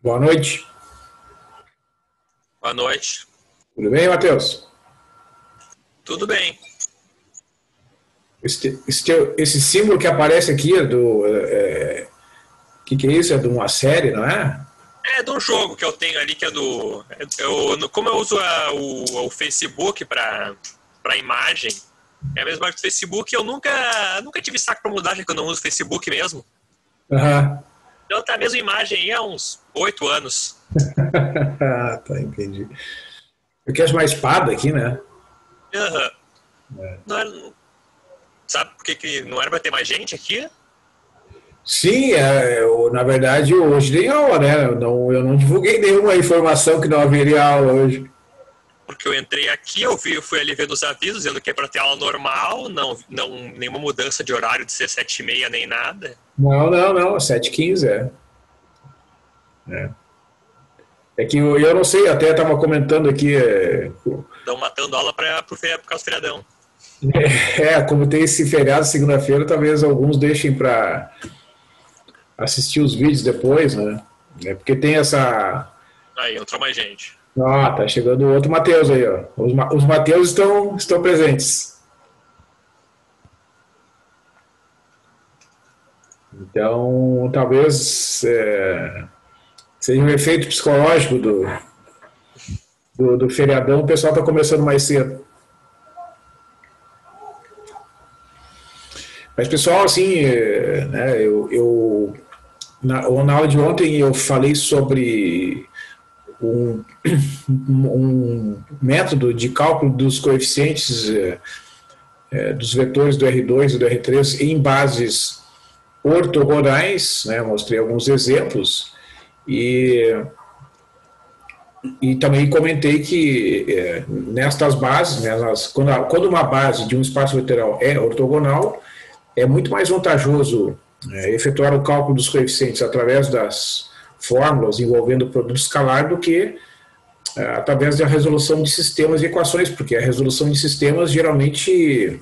Boa noite. Boa noite. Tudo bem, Matheus? Tudo bem. Esse símbolo que aparece aqui é do. Que é isso? É de uma série, não é? É de um jogo que eu tenho ali que é do. Como eu uso o Facebook para imagem, é a mesma coisa do Facebook, eu nunca tive saco para mudar, já que eu não uso o Facebook mesmo. Aham. Então tá a mesma imagem aí há uns 8 anos. Ah, tá, entendi. Eu quero uma espada aqui, né? Uhum. Não era, sabe por que não era para ter mais gente aqui? Sim, na verdade, hoje tem aula, né? Eu não divulguei nenhuma informação que não haveria aula hoje. Porque eu entrei aqui, fui ali vendo os avisos, dizendo que é para ter aula normal, nenhuma mudança de horário de ser 7h30 nem nada. Não, não, não, 7h15 é. É que eu não sei, até estava comentando aqui. Estão matando aula por causa do feriadão. Como tem esse feriado segunda-feira, talvez alguns deixem para assistir os vídeos depois, né? É porque tem essa. Aí entrou mais gente. Ah, tá chegando o outro Matheus aí, ó. Os Mateus estão presentes. Então, talvez seja um efeito psicológico do feriadão, o pessoal está começando mais cedo. Mas, pessoal, assim, né, na aula de ontem eu falei sobre um, um método de cálculo dos coeficientes dos vetores do R2 e do R3 em bases ortogonais, né? Mostrei alguns exemplos e também comentei que nestas bases, né, quando uma base de um espaço vetorial é ortogonal, é muito mais vantajoso efetuar o cálculo dos coeficientes através das fórmulas envolvendo o produto escalar do que através da resolução de sistemas e equações, porque a resolução de sistemas geralmente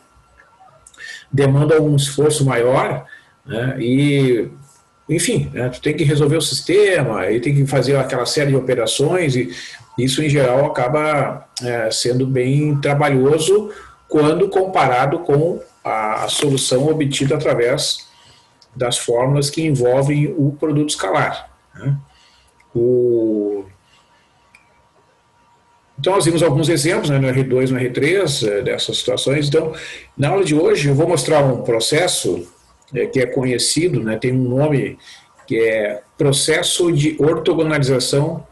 demanda um esforço maior, né, e enfim, né, tu tem que resolver o sistema, e tem que fazer aquela série de operações, e isso em geral acaba sendo bem trabalhoso quando comparado com a solução obtida através das fórmulas que envolvem o produto escalar, né. Então, nós vimos alguns exemplos, né, no R2 e no R3 dessas situações. Então, na aula de hoje, eu vou mostrar um processo que é conhecido, né, tem um nome que é processo de ortogonalização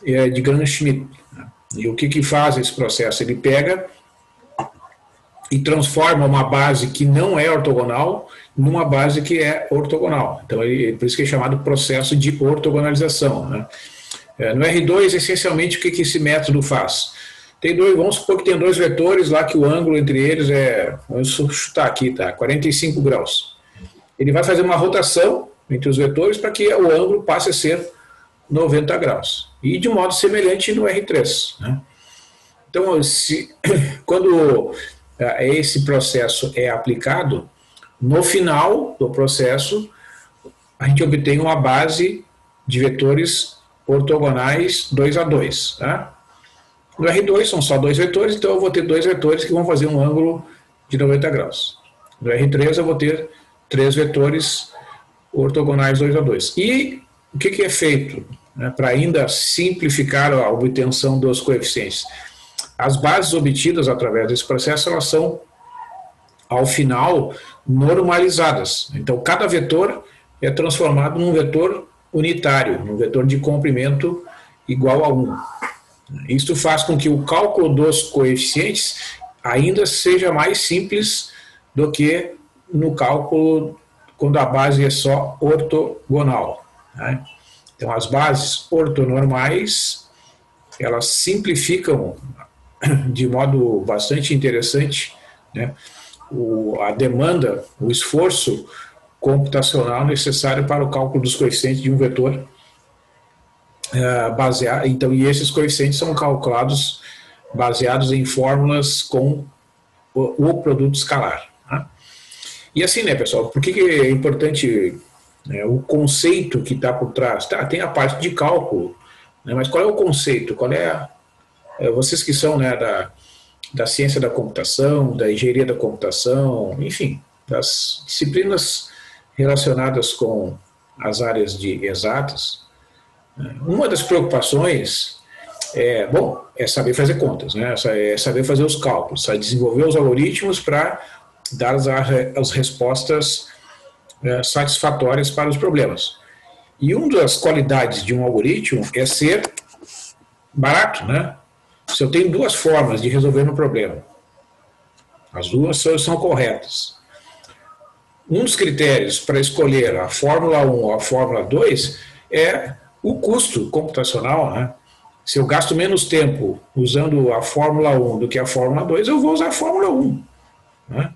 de Gram-Schmidt. Né? E o que faz esse processo? Ele pega e transforma uma base que não é ortogonal numa base que é ortogonal. Então, por isso que é chamado processo de ortogonalização. Né? No R2, essencialmente, o que esse método faz? Vamos supor que tem dois vetores lá que o ângulo entre eles vamos chutar aqui, tá? 45 graus. Ele vai fazer uma rotação entre os vetores para que o ângulo passe a ser 90 graus. E de modo semelhante no R3. Né? Então, quando esse processo é aplicado, no final do processo, a gente obtém uma base de vetores ortogonais 2 a 2. Tá? No R2 são só dois vetores, então eu vou ter dois vetores que vão fazer um ângulo de 90 graus. No R3 eu vou ter três vetores ortogonais 2 a 2. E o que é feito, né, para ainda simplificar a obtenção dos coeficientes? As bases obtidas através desse processo, elas são, ao final, normalizadas. Então, cada vetor é transformado num vetor unitário, num vetor de comprimento igual a 1. Isso faz com que o cálculo dos coeficientes ainda seja mais simples do que no cálculo quando a base é só ortogonal. Né? Então, as bases ortonormais, elas simplificam de modo bastante interessante, né, a demanda, o esforço computacional necessário para o cálculo dos coeficientes de um vetor baseado. Então, e esses coeficientes são calculados baseados em fórmulas com o produto escalar. Tá? E assim, né, pessoal, por que é importante né, o conceito que está por trás. Tá, tem a parte de cálculo, né, mas qual é o conceito? Qual é, vocês que são, né, da ciência da computação, da engenharia da computação, enfim, das disciplinas relacionadas com as áreas de exatas, né, uma das preocupações é saber fazer contas, né? É saber fazer os cálculos, saber desenvolver os algoritmos para dar as respostas satisfatórias para os problemas. E uma das qualidades de um algoritmo é ser barato, né? Se eu tenho duas formas de resolver um problema, as duas são corretas. Um dos critérios para escolher a Fórmula 1 ou a Fórmula 2 é o custo computacional, né? Se eu gasto menos tempo usando a Fórmula 1 do que a Fórmula 2, eu vou usar a Fórmula 1. Né?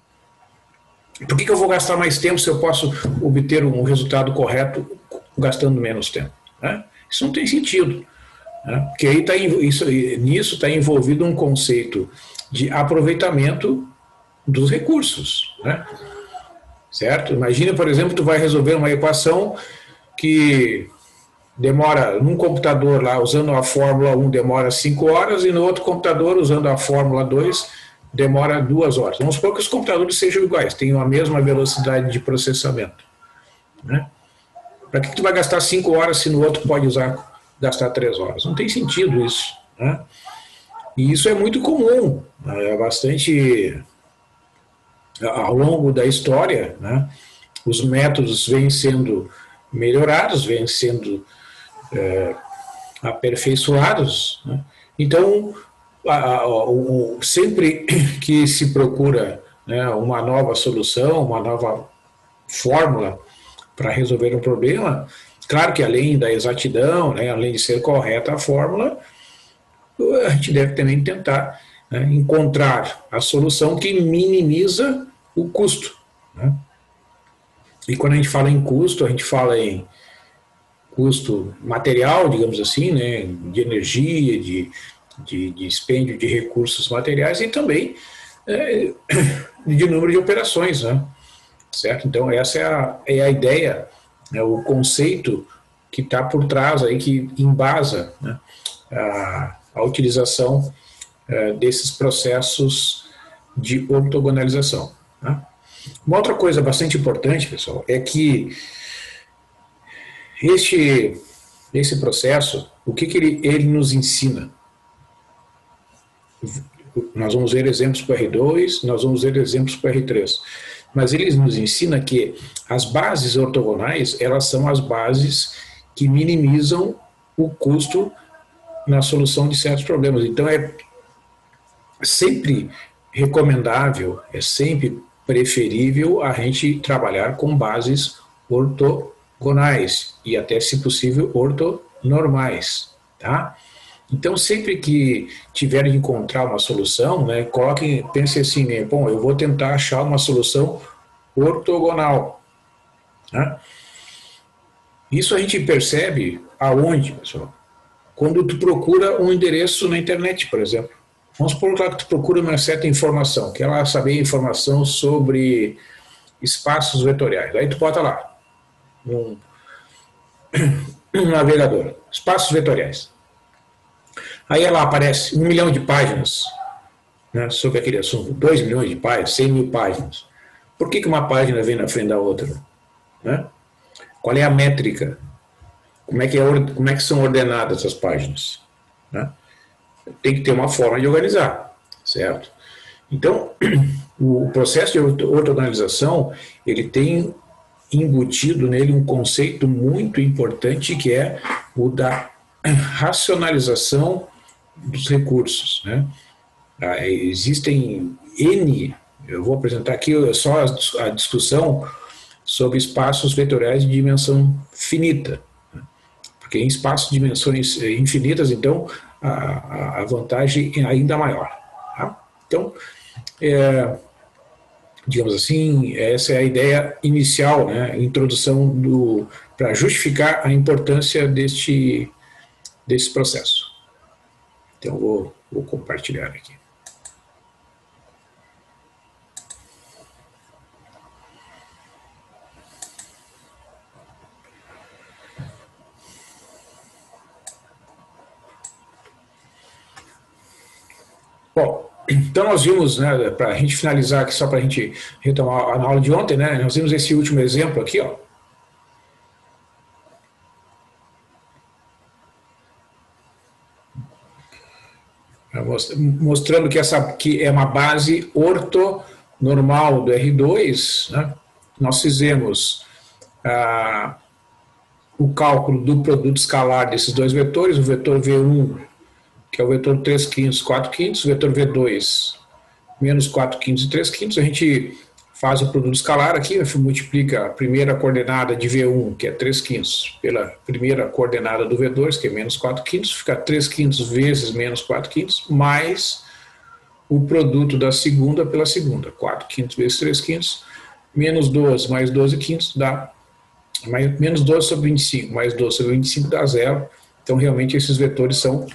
Por que eu vou gastar mais tempo se eu posso obter um resultado correto gastando menos tempo? Né? Isso não tem sentido. Né? Porque aí nisso está envolvido um conceito de aproveitamento dos recursos. Né? Certo? Imagina, por exemplo, tu vai resolver uma equação que demora, num computador lá, usando a Fórmula 1, demora 5 horas, e no outro computador, usando a Fórmula 2, demora 2 horas. Vamos supor que os computadores sejam iguais, tenham a mesma velocidade de processamento. Né? Para que tu vai gastar 5 horas se no outro pode gastar 3 horas? Não tem sentido isso. Né? E isso é muito comum, é bastante ao longo da história, né? Os métodos vêm sendo melhorados, vêm sendo aperfeiçoados. Né? Então, sempre que se procura, né, uma nova solução, uma nova fórmula para resolver um problema, claro que além da exatidão, né, além de ser correta a fórmula, a gente deve também tentar, né, encontrar a solução que minimiza o custo. Né? E quando a gente fala em custo, a gente fala em custo material, digamos assim, né, de energia, de dispêndio de recursos materiais e também de número de operações, né, certo? Então essa é a ideia, né, o conceito que está por trás aí, que embasa, né, a utilização desses processos de ortogonalização. Né? Uma outra coisa bastante importante, pessoal, é que esse processo, o que ele nos ensina? Nós vamos ver exemplos para o R2, nós vamos ver exemplos para o R3. Mas ele nos ensina que as bases ortogonais, elas são as bases que minimizam o custo na solução de certos problemas. Então é sempre recomendável, é sempre preferível a gente trabalhar com bases ortogonais e até, se possível, ortonormais, tá? Então, sempre que tiver de encontrar uma solução, né, pense assim, né, bom, eu vou tentar achar uma solução ortogonal. Né? Isso a gente percebe aonde, pessoal? Quando tu procura um endereço na internet, por exemplo. Vamos supor que tu procura uma certa informação, quer lá saber informação sobre espaços vetoriais. Aí tu bota lá, um navegador, espaços vetoriais. Aí lá aparece 1 milhão de páginas, né, sobre aquele assunto, 2 milhões de páginas, 100 mil páginas. Por que uma página vem na frente da outra? Né? Qual é a métrica? Como é que são ordenadas as páginas? Né? Tem que ter uma forma de organizar, certo? Então, o processo de ortogonalização, ele tem embutido nele um conceito muito importante, que é o da racionalização dos recursos. Né? Existem N, eu vou apresentar aqui só a discussão sobre espaços vetoriais de dimensão finita, né? Porque em espaços de dimensões infinitas, então, a vantagem é ainda maior. Tá? Então, digamos assim, essa é a ideia inicial, né? Introdução para justificar a importância desse processo. Então, vou compartilhar aqui. Bom, então nós vimos, né, para a gente finalizar aqui, só para a gente retomar a aula de ontem, né, nós vimos esse último exemplo aqui, ó. Mostrando que essa aqui é uma base ortonormal do R2, né? Nós fizemos o cálculo do produto escalar desses dois vetores, o vetor V1, que é o vetor 3 quintos, 4 quintos, o vetor V2, menos 4 quintos e 3 quintos, a gente faz o produto escalar aqui, multiplica a primeira coordenada de V1, que é 3 quintos, pela primeira coordenada do V2, que é menos 4 quintos, fica 3 quintos vezes menos 4 quintos, mais o produto da segunda pela segunda, 4 quintos vezes 3 quintos, menos 12 mais 12 quintos dá menos 12 sobre 25, mais 12 sobre 25 dá zero. Então, realmente, esses vetores são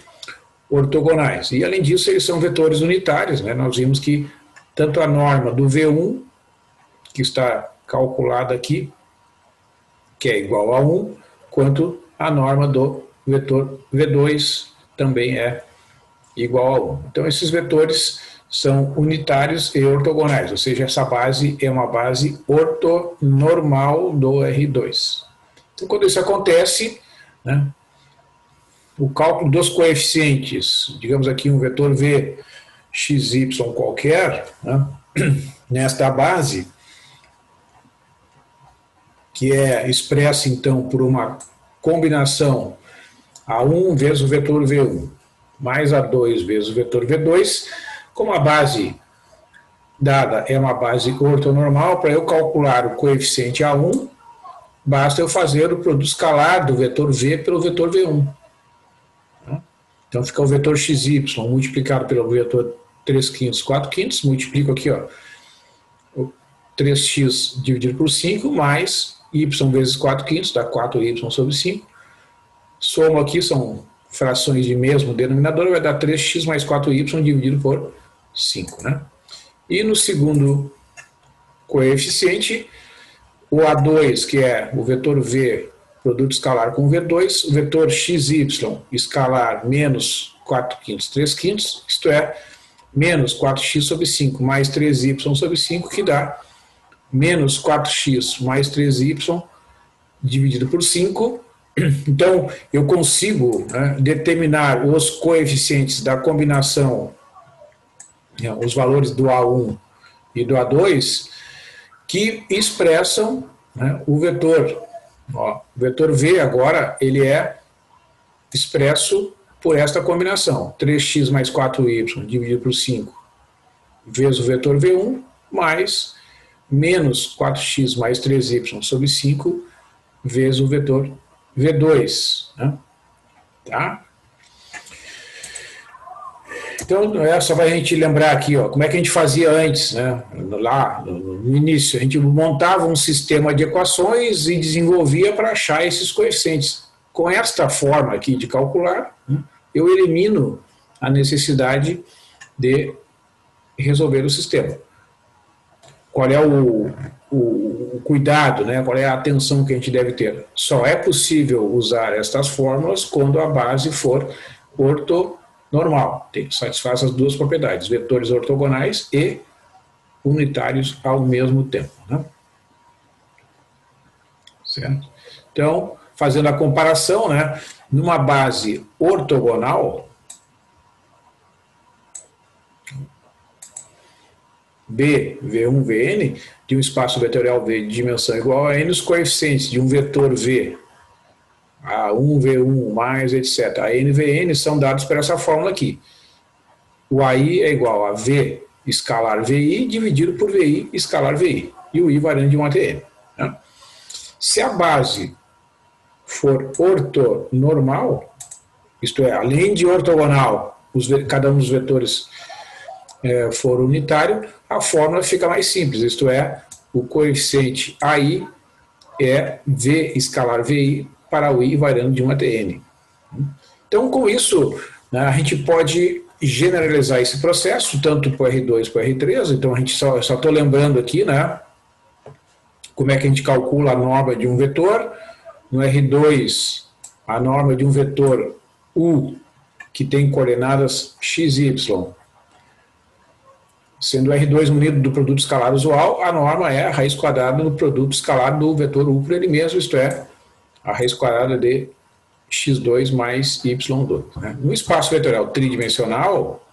ortogonais. E, além disso, eles são vetores unitários, né? Nós vimos que tanto a norma do V1, que está calculada aqui, que é igual a 1, quanto a norma do vetor V2 também é igual a 1. Então, esses vetores são unitários e ortogonais, ou seja, essa base é uma base ortonormal do R2. Então, quando isso acontece, né, o cálculo dos coeficientes, digamos aqui um vetor V, x, y qualquer, né, nesta base, que é expressa então por uma combinação A1 vezes o vetor V1, mais A2 vezes o vetor V2, como a base dada é uma base ortonormal, para eu calcular o coeficiente A1, basta eu fazer o produto escalar do vetor V pelo vetor V1. Então fica o vetor XY multiplicado pelo vetor 3 quintos, 4 quintos, multiplico aqui, ó, 3x dividido por 5, mais y vezes 4 quintos, dá 4y sobre 5. Somo aqui, são frações de mesmo denominador, vai dar 3x mais 4y dividido por 5, né? E no segundo coeficiente, o A2, que é o vetor V, produto escalar com o V2, o vetor XY escalar menos 4 quintos, 3 quintos, isto é, menos 4x sobre 5 mais 3y sobre 5, que dá menos 4x mais 3y dividido por 5. Então, eu consigo, né, determinar os coeficientes da combinação, né, os valores do A1 e do A2, que expressam, né, o vetor. Ó, o vetor V agora ele é expresso por esta combinação, 3x mais 4y dividido por 5 vezes o vetor V1, mais menos 4x mais 3y sobre 5 vezes o vetor V2. Né? Tá? Então, só para a gente lembrar aqui, ó, como é que a gente fazia antes, né? Lá no início, a gente montava um sistema de equações e desenvolvia para achar esses coeficientes. Com esta forma aqui de calcular, né, eu elimino a necessidade de resolver o sistema. Qual é o cuidado, né? Qual é a atenção que a gente deve ter? Só é possível usar estas fórmulas quando a base for ortonormal. Satisfaz as duas propriedades, vetores ortogonais e unitários ao mesmo tempo. Né? Certo? Então, fazendo a comparação, né, numa base ortogonal, B, V1, Vn, de um espaço vetorial V de dimensão igual a n, os coeficientes de um vetor V, A1, V1, mais, etc., a n, Vn, são dados por essa fórmula aqui. O AI é igual a V escalar VI dividido por VI escalar VI, e o I variando de 1 até n. Né? Se a base for ortonormal, isto é, além de ortogonal, cada um dos vetores for unitário, a fórmula fica mais simples, isto é, o coeficiente AI é V escalar VI para o I variando de 1 até n. Então, com isso, né, a gente pode generalizar esse processo, tanto para o R2 para o R3, então a gente só estou lembrando aqui, né, como é que a gente calcula a norma de um vetor. No R2, a norma de um vetor U, que tem coordenadas x, y, Sendo R2 munido do produto escalar usual, a norma é a raiz quadrada do produto escalar do vetor U por ele mesmo, isto é, a raiz quadrada de x2 mais y2. No espaço vetorial tridimensional,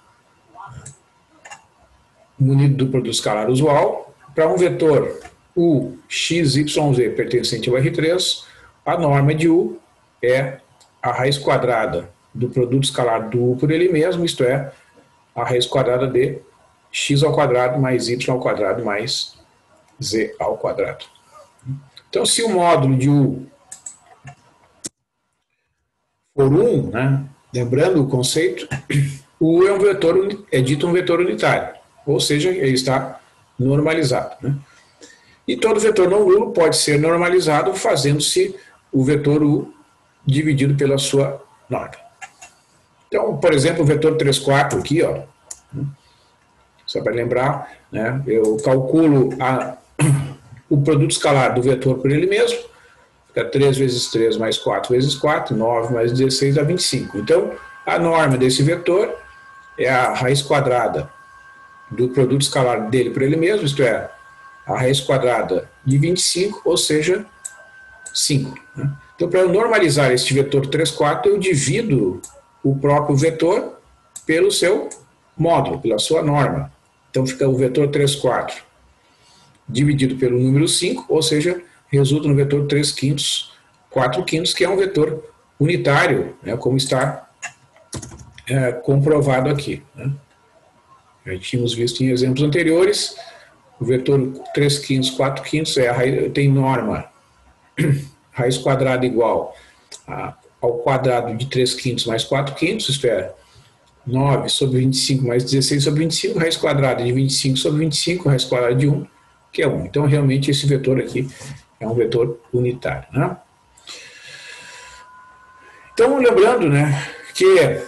munido do produto escalar usual, para um vetor U, x, y, z pertencente ao R3, a norma de U é a raiz quadrada do produto escalar do U por ele mesmo, isto é, a raiz quadrada de x ao quadrado mais y ao quadrado mais z ao quadrado. Então, se o módulo de U for 1, lembrando o conceito, o U é dito um vetor unitário, ou seja, ele está normalizado. E todo vetor não nulo pode ser normalizado fazendo-se o vetor U dividido pela sua norma. Então, por exemplo, o vetor 3, 4 aqui, ó, só para lembrar, eu calculo o produto escalar do vetor por ele mesmo, fica 3 vezes 3 mais 4 vezes 4, 9 mais 16 dá 25. Então, a norma desse vetor é a raiz quadrada do produto escalar dele por ele mesmo, isto é, a raiz quadrada de 25, ou seja, 5. Então, para eu normalizar este vetor 3, 4, eu divido o próprio vetor pelo seu módulo, pela sua norma. Então, fica o vetor 3, 4 dividido pelo número 5, ou seja, resulta no vetor 3 quintos, 4 quintos, que é um vetor unitário, como está comprovado aqui. Já tínhamos visto em exemplos anteriores, o vetor 3 quintos, 4 quintos tem norma raiz quadrada igual ao quadrado de 3 quintos mais 4 quintos, isto é, 9 sobre 25 mais 16 sobre 25, raiz quadrada de 25 sobre 25, raiz quadrada de 1, que é 1. Então, realmente, esse vetor aqui é um vetor unitário. Então, lembrando que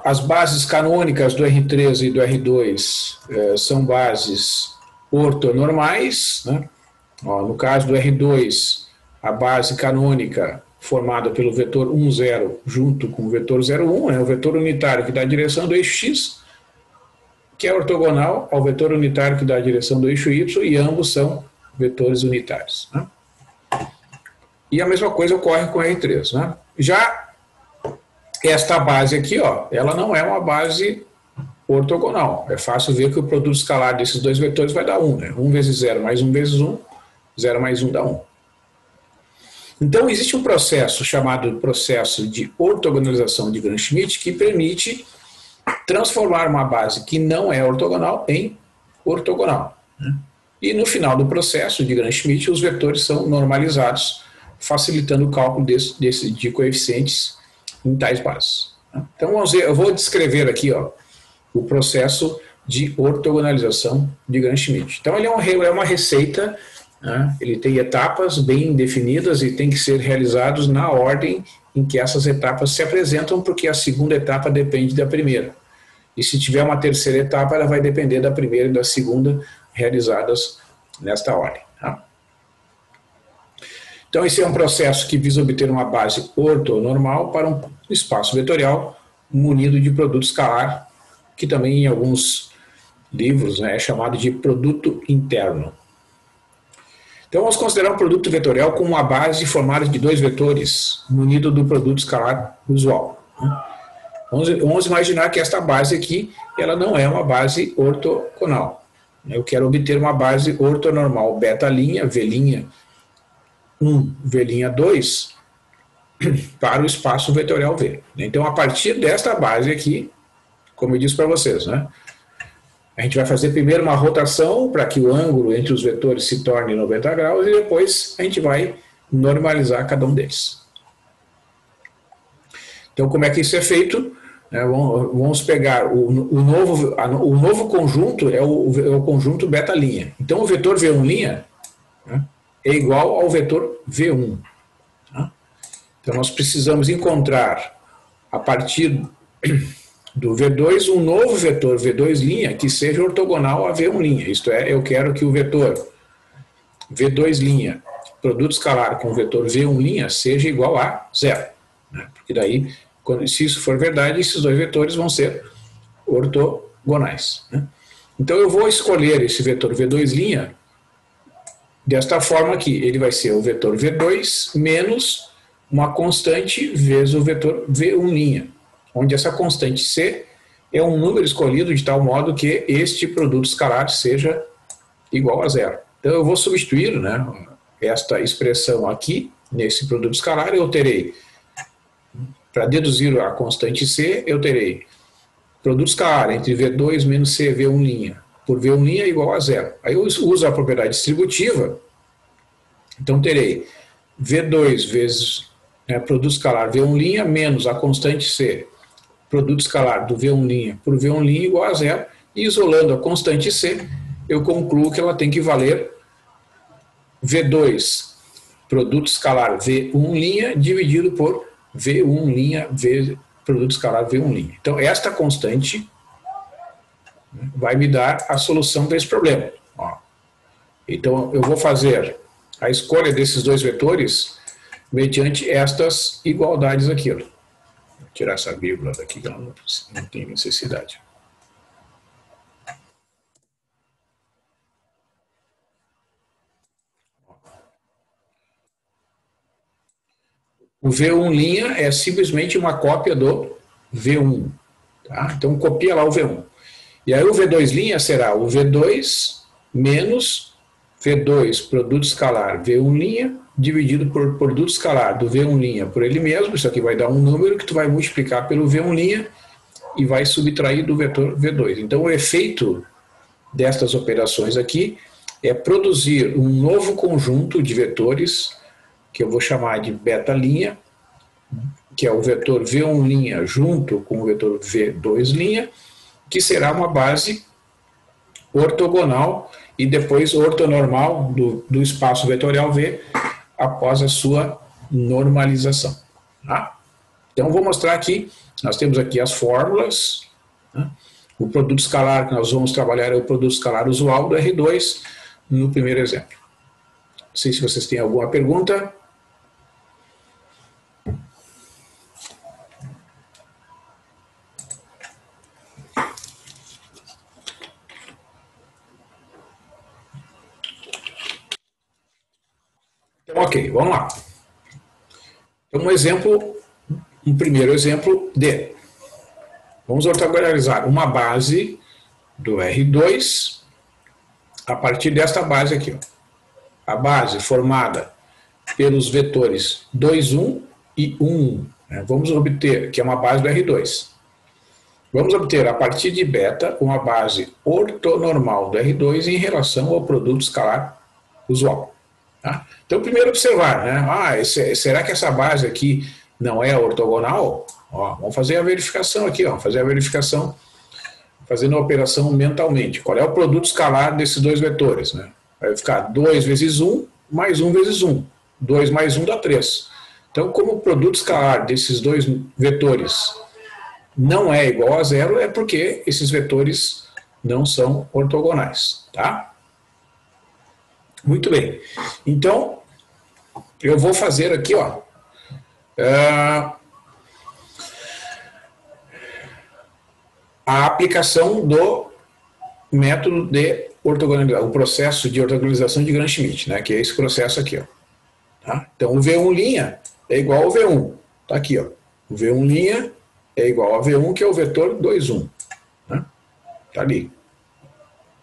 as bases canônicas do R3 e do R2 são bases ortonormais. No caso do R2, a base canônica formada pelo vetor 1, 0 junto com o vetor 0, 1, o vetor unitário que dá a direção do eixo x, que é ortogonal ao vetor unitário que dá a direção do eixo y, e ambos são vetores unitários. E a mesma coisa ocorre com o R3. Já esta base aqui, ela não é uma base ortogonal. É fácil ver que o produto escalar desses dois vetores vai dar 1. 1 vezes 0 mais 1 vezes 1, 0 mais 1 dá 1. Então, existe um processo chamado processo de ortogonalização de Gram-Schmidt que permite transformar uma base que não é ortogonal em ortogonal. E no final do processo de Gram-Schmidt, os vetores são normalizados, facilitando o cálculo de coeficientes em tais bases. Então, vamos ver, eu vou descrever aqui o processo de ortogonalização de Gram-Schmidt. Então, ele é uma receita. Ele tem etapas bem definidas e tem que ser realizados na ordem em que essas etapas se apresentam, porque a segunda etapa depende da primeira. E se tiver uma terceira etapa, ela vai depender da primeira e da segunda realizadas nesta ordem. Então, esse é um processo que visa obter uma base ortonormal para um espaço vetorial munido de produto escalar, que também em alguns livros é chamado de produto interno. Então, vamos considerar um produto vetorial como uma base formada de dois vetores, munido do produto escalar usual. Vamos imaginar que esta base aqui, ela não é uma base ortogonal. Eu quero obter uma base ortonormal beta', V'1, V'2, para o espaço vetorial V. Então, a partir desta base aqui, como eu disse para vocês, a gente vai fazer primeiro uma rotação para que o ângulo entre os vetores se torne 90 graus e depois a gente vai normalizar cada um deles. Então, como é que isso é feito? Vamos pegar o novo conjunto, é o conjunto beta'. Então, o vetor V1' é igual ao vetor V1. Então, nós precisamos encontrar, a partir do V2, um novo vetor V2' que seja ortogonal a V1'. Isto é, eu quero que o vetor V2', produto escalar com o vetor V1' seja igual a 0. Porque daí, se isso for verdade, esses dois vetores vão ser ortogonais. Então eu vou escolher esse vetor V2' desta forma aqui. Ele vai ser o vetor V2 menos uma constante vezes o vetor V1', onde essa constante C é um número escolhido de tal modo que este produto escalar seja igual a zero. Então eu vou substituir, né, esta expressão aqui, nesse produto escalar, eu terei, para deduzir a constante C, eu terei produto escalar entre V2 menos C, V1' por V1' é igual a zero. Aí eu uso a propriedade distributiva, então terei V2 vezes produto escalar V1' menos a constante C, produto escalar do V1' por V1' igual a zero, e isolando a constante C, eu concluo que ela tem que valer V2 produto escalar V1' dividido por V1' vezes produto escalar V1'. Então, esta constante vai me dar a solução desse problema. Ó. Então, eu vou fazer a escolha desses dois vetores mediante estas igualdades aqui. Ó. Vou tirar essa vírgula daqui, que ela não tem necessidade. O V1' é simplesmente uma cópia do V1. Tá? Então, copia lá o V1. E aí o V2' será o V2 menos V2 produto escalar V1' dividido por produto escalar do V1' por ele mesmo. Isso aqui vai dar um número que tu vai multiplicar pelo V1' e vai subtrair do vetor V2. Então, o efeito destas operações aqui é produzir um novo conjunto de vetores que eu vou chamar de beta', que é o vetor V1' junto com o vetor V2', que será uma base ortogonal e depois ortonormal do espaço vetorial V após a sua normalização. Tá? Então, vou mostrar aqui, nós temos aqui as fórmulas. Tá? O produto escalar que nós vamos trabalhar é o produto escalar usual do R2 no primeiro exemplo. Não sei se vocês têm alguma pergunta. Então, ok, vamos lá. Então, um primeiro exemplo de. Vamos ortogonalizar uma base do R2 a partir desta base aqui. Ó. A base formada pelos vetores 2, 1 e 1, 1. Né? Vamos obter, que é uma base do R2. Vamos obter, a partir de beta, uma base ortonormal do R2 em relação ao produto escalar usual. Tá? Então, primeiro observar, né? Será que essa base aqui não é ortogonal? Ó, vamos fazer a verificação aqui, ó, fazer a verificação fazendo a operação mentalmente. Qual é o produto escalar desses dois vetores? Né? Vai ficar 2 vezes 1 mais 1 vezes 1. 2 mais 1 dá 3. Então, como o produto escalar desses dois vetores não é igual a zero, é porque esses vetores não são ortogonais. Tá? Muito bem. Então, eu vou fazer aqui, ó, a aplicação do método de ortogonalização, o processo de ortogonalização de Gram-Schmidt, né, que é esse processo aqui. Ó. Tá? Então, o V1' é igual ao V1. Está aqui. Ó. O V1' é igual ao V1, que é o vetor 2, 1. Está ali.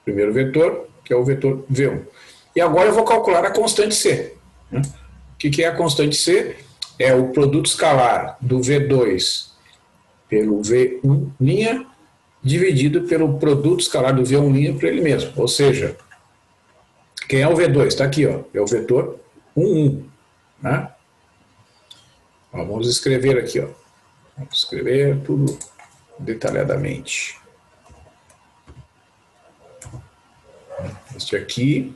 Primeiro vetor, que é o vetor V1. E agora eu vou calcular a constante C. Né? O que é a constante C? É o produto escalar do V2 pelo V1' dividido pelo produto escalar do V1' para ele mesmo. Ou seja, quem é o V2? Está aqui, ó, é o vetor 1, 1. Né? Ó, vamos escrever aqui. Ó. Vamos escrever tudo detalhadamente. Este aqui.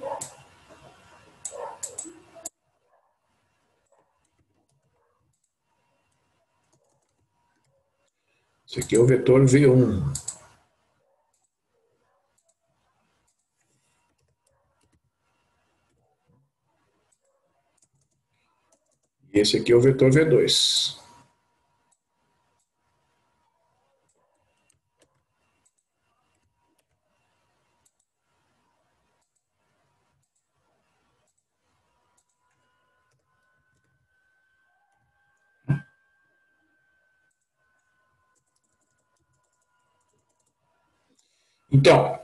Esse aqui é o vetor V1. E esse aqui é o vetor V2. Então,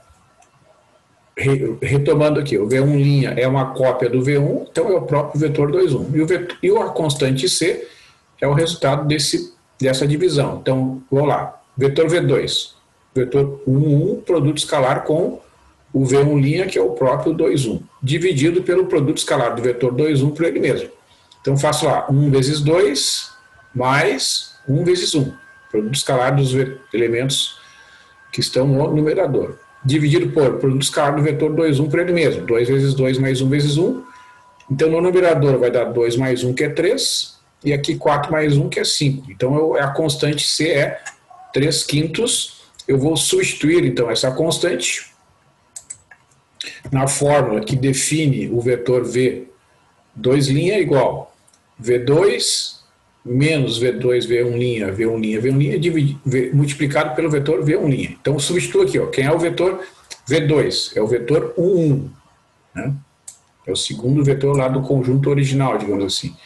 retomando aqui, o V1' é uma cópia do V1, então é o próprio vetor 2,1. E a constante C é o resultado dessa divisão. Então, vamos lá. Vetor V2. Vetor 1,1, produto escalar com o V1', que é o próprio 2,1, dividido pelo produto escalar do vetor 2,1 por ele mesmo. Então, faço lá 1 vezes 2 mais 1 vezes 1. Produto escalar dos elementos que estão no numerador. Dividido por produto escalar do vetor 2,1 por ele mesmo. 2 vezes 2 mais 1 vezes 1. Então, no numerador vai dar 2 mais 1, que é 3. E aqui 4 mais 1, que é 5. Então, a constante C é 3/5. Eu vou substituir, então, essa constante na fórmula que define o vetor V2' igual V2 menos V2, V1', V1', V1', multiplicado pelo vetor V1'. Então, substituo aqui, ó, quem é o vetor V2? É o vetor 1,1. Né? É o segundo vetor lá do conjunto original, digamos assim.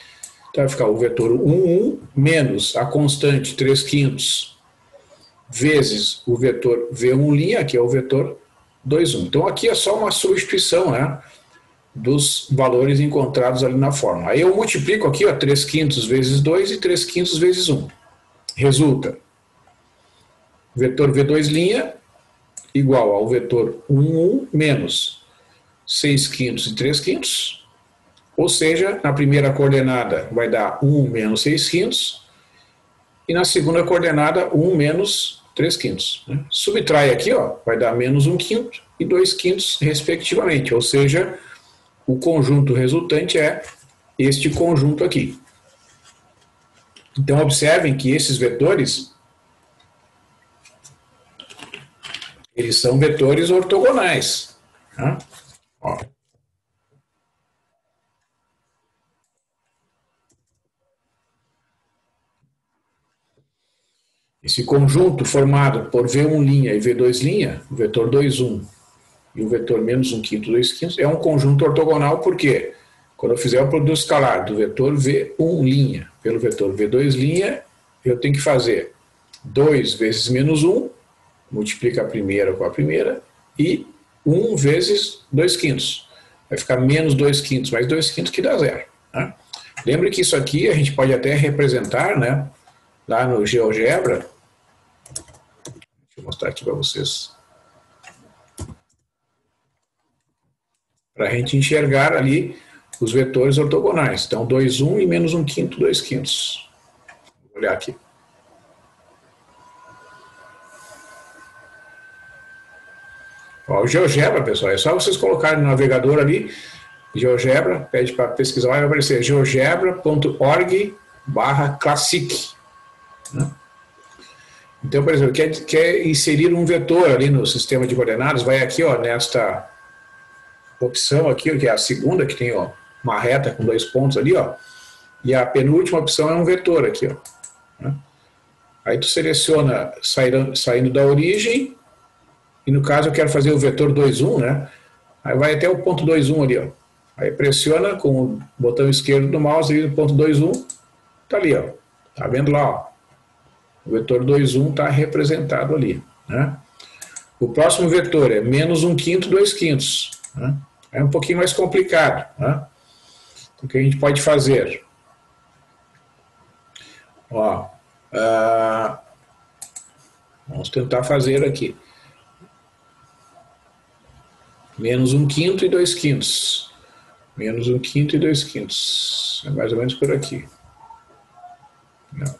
Então, vai ficar o vetor 1,1 menos a constante 3/5 vezes o vetor V1', que é o vetor 2,1. Então, aqui é só uma substituição, né, dos valores encontrados ali na fórmula. Aí eu multiplico aqui, ó, 3/5 vezes 2 e 3/5 vezes 1. Resulta vetor V2' igual ao vetor 1,1 menos 6/5 e 3/5. Ou seja, na primeira coordenada vai dar 1 menos 6/5 e na segunda coordenada 1 menos 3/5. Né? Subtrai aqui, ó, vai dar menos 1/5 e 2/5 respectivamente, ou seja, o conjunto resultante é este conjunto aqui. Então, observem que esses vetores, eles são vetores ortogonais. Tá? Ó. Esse conjunto formado por V1' e V2', o vetor 2,1 e o vetor menos 1/5, 2/5, é um conjunto ortogonal porque quando eu fizer o produto escalar do vetor V1' pelo vetor V2', eu tenho que fazer 2 vezes menos 1, multiplica a primeira com a primeira, e 1 vezes 2/5. Vai ficar menos 2/5 mais 2/5 que dá 0. Né? Lembre que isso aqui a gente pode até representar, né, lá no GeoGebra. Deixa eu mostrar aqui para vocês. Para a gente enxergar ali os vetores ortogonais. Então, 2,1 e menos 1/5, 2/5. Vou olhar aqui. Ó, o GeoGebra, pessoal, é só vocês colocarem no navegador ali, GeoGebra, pede para pesquisar, vai aparecer geogebra.org/classic. Né? Então, por exemplo, quer inserir um vetor ali no sistema de coordenadas, vai aqui, ó, nesta opção aqui, que é a segunda, que tem, ó, uma reta com 2 pontos ali, ó, e a penúltima opção é um vetor aqui, ó. Né? Aí tu seleciona saindo da origem, e no caso eu quero fazer o vetor 2,1, né? Aí vai até o ponto 2,1 ali, ó. Aí pressiona com o botão esquerdo do mouse ali no ponto 2,1, tá ali, ó. Tá vendo lá, ó? O vetor 2,1 está representado ali. Né? O próximo vetor é menos 1/5, 2/5. Né? É um pouquinho mais complicado. Né? O que a gente pode fazer? Ó, vamos tentar fazer aqui. Menos 1/5 e 2/5. Menos 1/5 e 2/5. É mais ou menos por aqui. Não.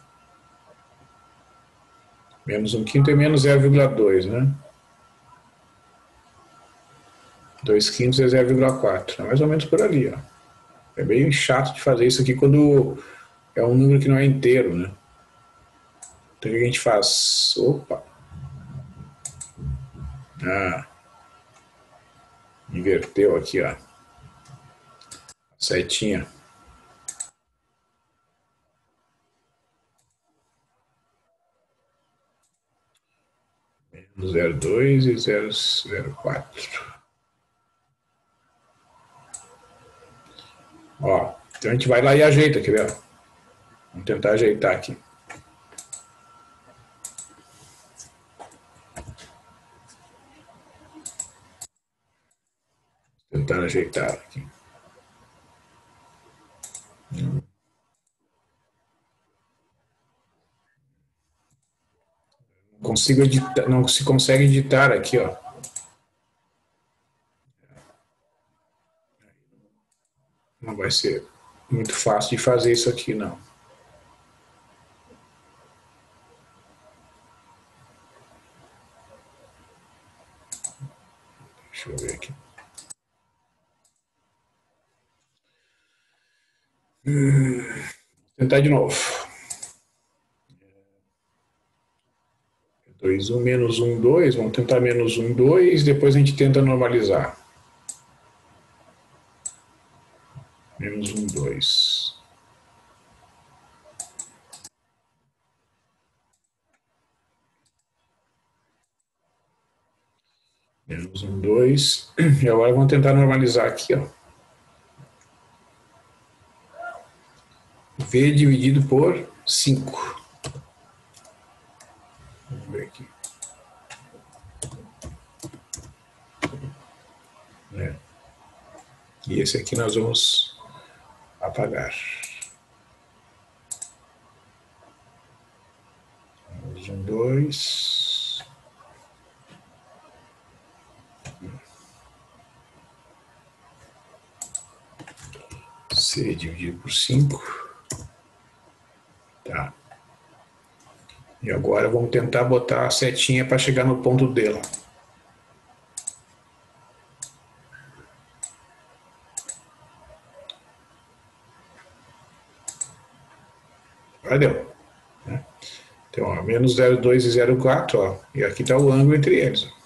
Menos 1/5 é menos 0,2, né? 2/5 é 0,4. É mais ou menos por ali, ó. É bem chato de fazer isso aqui quando é um número que não é inteiro, né? Então o que a gente faz? Opa! Inverteu aqui, ó. Setinha. Menos 0,2 e 0,04. Ó, então a gente vai lá e ajeita, quer ver? Vamos tentar ajeitar aqui. Tentar ajeitar aqui. Não consigo editar, não se consegue editar aqui, ó. Não vai ser muito fácil de fazer isso aqui, não. Deixa eu ver aqui. Tentar de novo. 2, 1, menos 1, 2. Vamos tentar menos 1, 2. Depois a gente tenta normalizar. Menos 1, 2. Menos 1, 2. E agora vamos tentar normalizar aqui, ó. V dividido por 5. Vamos ver aqui. E esse aqui nós vamos apagar. Menos 1, 2. C dividido por 5. Tá. E agora vamos tentar botar a setinha para chegar no ponto D lá. Agora deu. Então, ó, menos 0,2 e 0,4, ó. E aqui está o ângulo entre eles. Ó.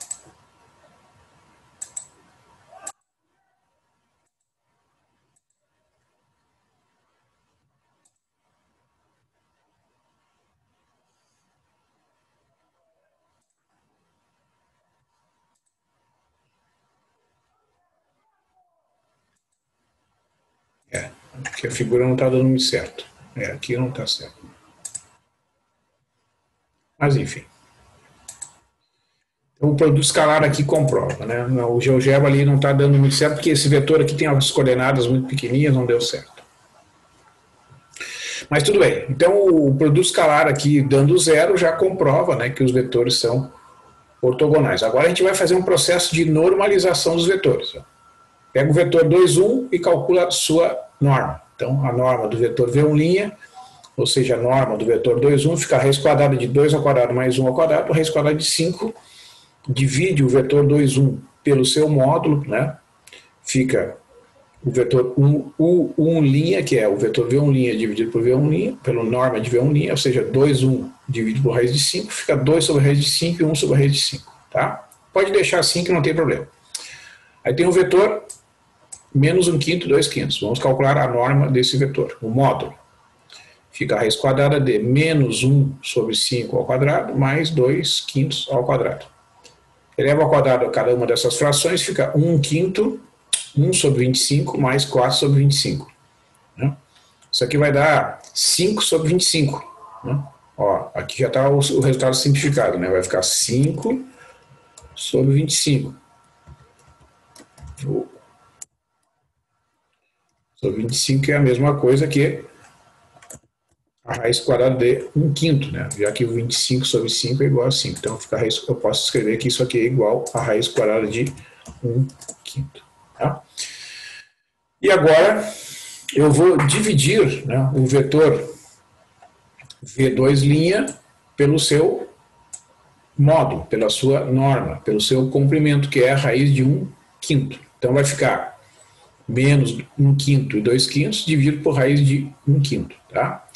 Porque a figura não está dando muito certo. Aqui não está certo. Mas enfim. Então, o produto escalar aqui comprova, né? O GeoGebra ali não está dando muito certo, porque esse vetor aqui tem as coordenadas muito pequenininhas, não deu certo. Mas tudo bem. Então, o produto escalar aqui dando zero já comprova, né, que os vetores são ortogonais. Agora a gente vai fazer um processo de normalização dos vetores. Pega o vetor 2, 1 e calcula a sua norma. Então, a norma do vetor V1', ou seja, a norma do vetor 2, 1, fica a raiz quadrada de 2 ao quadrado mais 1 ao quadrado, a raiz quadrada de 5, divide o vetor 2, 1 pelo seu módulo, né? Fica o vetor U1', que é o vetor V1' dividido por V1', pelo norma de V1', ou seja, 2, 1 dividido por raiz de 5, fica 2 sobre a raiz de 5 e 1 sobre a raiz de 5, tá? Pode deixar assim que não tem problema. Aí tem o vetor menos 1/5, 2/5. Vamos calcular a norma desse vetor, o módulo. Fica a raiz quadrada de menos 1 sobre 5 ao quadrado, mais 2/5 ao quadrado. Eleva ao quadrado cada uma dessas frações, fica 1/5, 1 sobre 25, mais 4 sobre 25. Né? Isso aqui vai dar 5 sobre 25. Né? Ó, aqui já está o resultado simplificado, né? Vai ficar 5 sobre 25. Sobre 25 é a mesma coisa que a raiz quadrada de 1/5, né? Já que o 25 sobre 5 é igual a 5. Então fica a raiz, eu posso escrever que isso aqui é igual a raiz quadrada de 1/5. Tá? E agora eu vou dividir, né, o vetor V2' pelo seu módulo, pela sua norma, pelo seu comprimento, que é a raiz de 1/5. Então vai ficar menos 1/5 e 2/5 dividido por raiz de 1/5. Tá?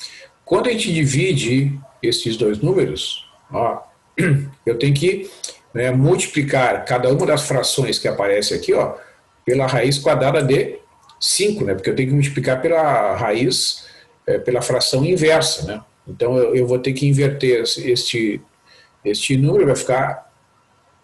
Quando a gente divide esses dois números, ó, eu tenho que, né, multiplicar cada uma das frações que aparece aqui, ó, pela raiz quadrada de 5, né, porque eu tenho que multiplicar pela raiz, pela fração inversa. Né? Então eu vou ter que inverter este número, vai ficar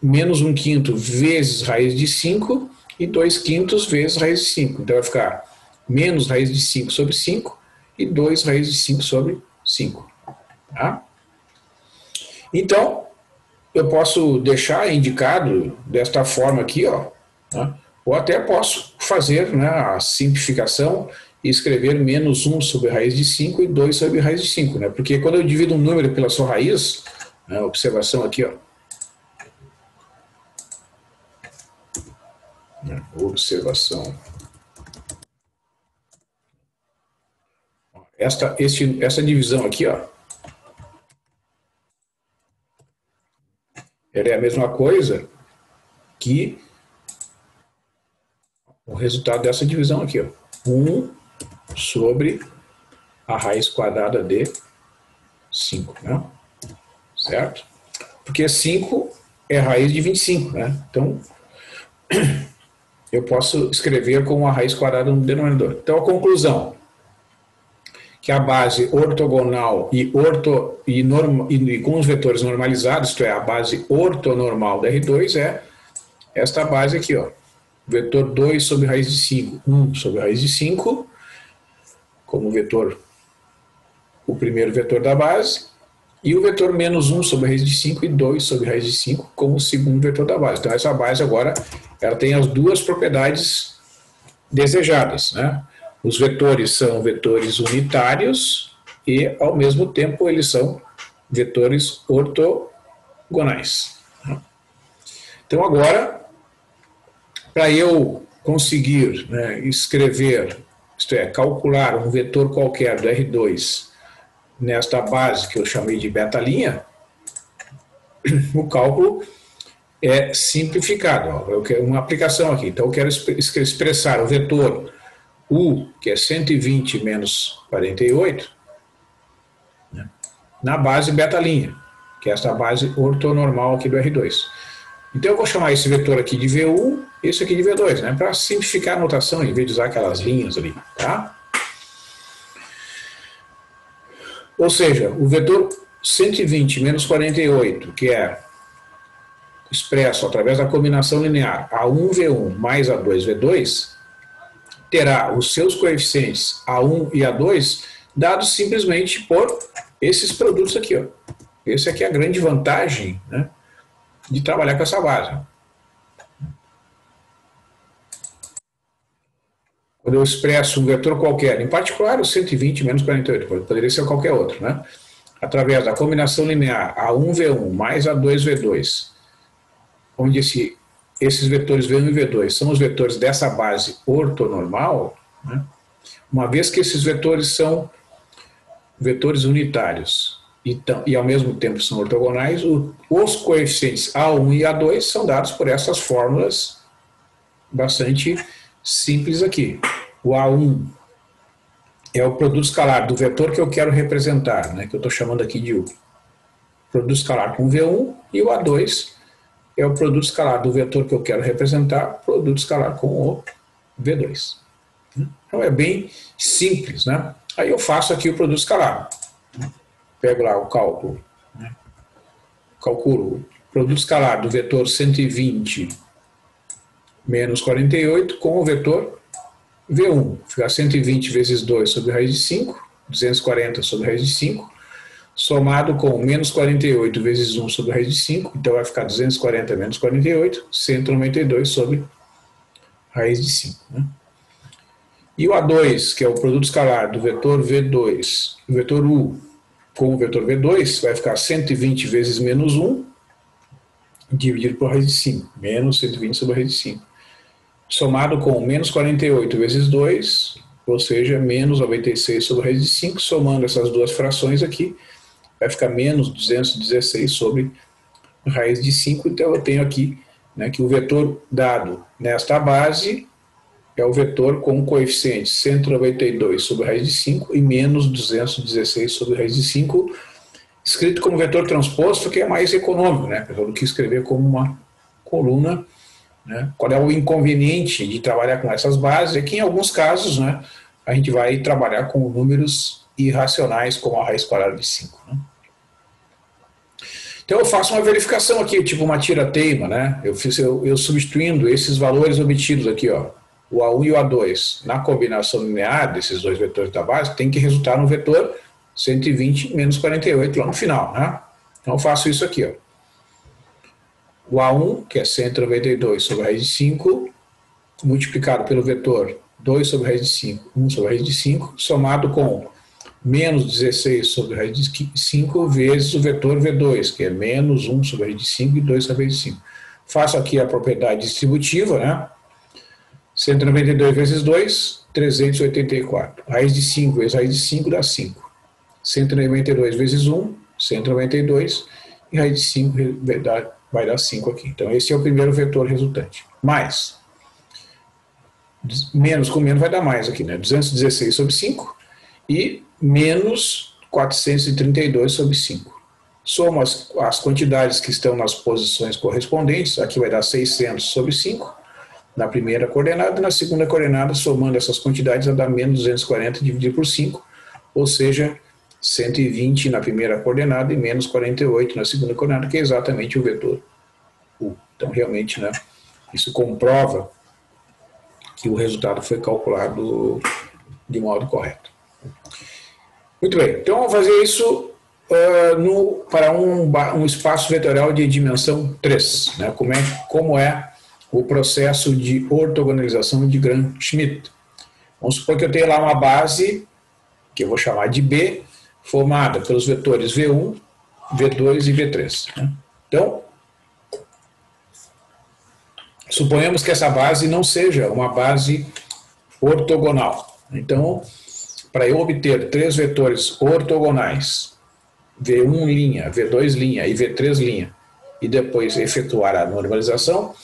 menos 1/5 vezes raiz de 5 e 2/5 vezes raiz de 5. Então vai ficar menos raiz de 5 sobre 5 e 2 raiz de 5 sobre 5. Tá? Então, eu posso deixar indicado desta forma aqui, ó, tá? Ou até posso fazer, né, a simplificação e escrever menos 1 sobre raiz de 5 e 2 sobre raiz de 5, né? Porque quando eu divido um número pela sua raiz, né, observação aqui, ó. Observação. Essa divisão aqui, ó, ela é a mesma coisa que o resultado dessa divisão aqui, ó. 1 sobre a raiz quadrada de 5, né? Certo? Porque 5 é raiz de 25, né? Então, eu posso escrever como a raiz quadrada no denominador. Então, a conclusão, que a base ortogonal e com os vetores normalizados, isto é, a base ortonormal da R2 é esta base aqui, ó. Vetor 2 sobre raiz de 5, 1 sobre raiz de 5, como vetor, o primeiro vetor da base, e o vetor menos 1 sobre raiz de 5 e 2 sobre raiz de 5 como o segundo vetor da base. Então, essa base agora, ela tem as duas propriedades desejadas, né? Os vetores são vetores unitários e, ao mesmo tempo, eles são vetores ortogonais. Então, agora, para eu conseguir, né, escrever, isto é, calcular um vetor qualquer do R2 nesta base que eu chamei de beta-linha, o cálculo é simplificado. Ó. Eu quero uma aplicação aqui. Então, eu quero expressar o vetor U, que é 120 menos 48, né, na base beta-linha, que é esta base ortonormal aqui do R2. Então, eu vou chamar esse vetor aqui de V1 e esse aqui de V2, né, para simplificar a notação, em vez de usar aquelas linhas ali, tá? Ou seja, o vetor 120 menos 48, que é expresso através da combinação linear A1V1 mais A2V2, terá os seus coeficientes A1 e A2 dados simplesmente por esses produtos aqui, ó. Essa aqui é a grande vantagem, né, de trabalhar com essa base. Quando eu expresso um vetor qualquer, em particular o 120 menos 48, poderia ser qualquer outro, né? Através da combinação linear A1V1 mais A2V2, onde esses vetores V1 e V2 são os vetores dessa base ortonormal, né? Uma vez que esses vetores são vetores unitários e ao mesmo tempo são ortogonais, os coeficientes A1 e A2 são dados por essas fórmulas bastante simples aqui. O A1 é o produto escalar do vetor que eu quero representar, né, que eu estou chamando aqui de U. Produto escalar com V1, e o A2 é o produto escalar do vetor que eu quero representar, produto escalar com o V2. Então é bem simples, né? Aí eu faço aqui o produto escalar. Pego lá o cálculo, né? Calculo o produto escalar do vetor 120 menos 48 com o vetor V1. Fica 120 vezes 2 sobre raiz de 5, 240 sobre raiz de 5, somado com menos 48 vezes 1 sobre raiz de 5, então vai ficar 240 menos 48, 192 sobre raiz de 5. Né? E o A2, que é o produto escalar do vetor V2, o vetor U com o vetor V2, vai ficar 120 vezes menos 1, dividido por raiz de 5, menos 120 sobre raiz de 5. Somado com menos 48 vezes 2, ou seja, menos 96 sobre raiz de 5, somando essas duas frações aqui, vai ficar menos 216 sobre raiz de 5. Então eu tenho aqui, né, que o vetor dado nesta base é o vetor com coeficiente 192 sobre raiz de 5 e menos 216 sobre raiz de 5, escrito como vetor transposto, que é mais econômico, né, do que escrever como uma coluna. Né? Qual é o inconveniente de trabalhar com essas bases? É que em alguns casos, né, a gente vai trabalhar com números irracionais, como a raiz quadrada de 5. Né? Então eu faço uma verificação aqui, tipo uma tira-teima, né? Eu substituindo esses valores obtidos aqui, ó, o A1 e o A2, na combinação linear desses dois vetores da base, tem que resultar no vetor 120 menos 48 lá no final. Né? Então eu faço isso aqui, ó. O A1, que é 192 sobre a raiz de 5, multiplicado pelo vetor 2 sobre raiz de 5, 1 sobre raiz de 5, somado com menos 16 sobre raiz de 5 vezes o vetor V2, que é menos 1 sobre raiz de 5 e 2 sobre raiz de 5. Faço aqui a propriedade distributiva, né? 192 vezes 2, 384. Raiz de 5 vezes raiz de 5 dá 5. 192 vezes 1, 192, e raiz de 5 vai dar 5 aqui. Então, esse é o primeiro vetor resultante. Mais, menos com menos vai dar mais aqui, né? 216 sobre 5 e menos 432 sobre 5. Somo as quantidades que estão nas posições correspondentes, aqui vai dar 600 sobre 5, na primeira coordenada, e na segunda coordenada, somando essas quantidades, vai dar menos 240 dividido por 5, ou seja, 120 na primeira coordenada e menos 48 na segunda coordenada, que é exatamente o vetor U. Então, realmente, né, isso comprova que o resultado foi calculado de modo correto. Muito bem, então vamos fazer isso para um espaço vetorial de dimensão 3. Né? Como é o processo de ortogonalização de Gram-Schmidt. Vamos supor que eu tenho lá uma base, que eu vou chamar de B, formada pelos vetores V1, V2 e V3. Né? Então, suponhamos que essa base não seja uma base ortogonal. Então, para eu obter 3 vetores ortogonais, V1', V2' e V3', e depois efetuar a normalização,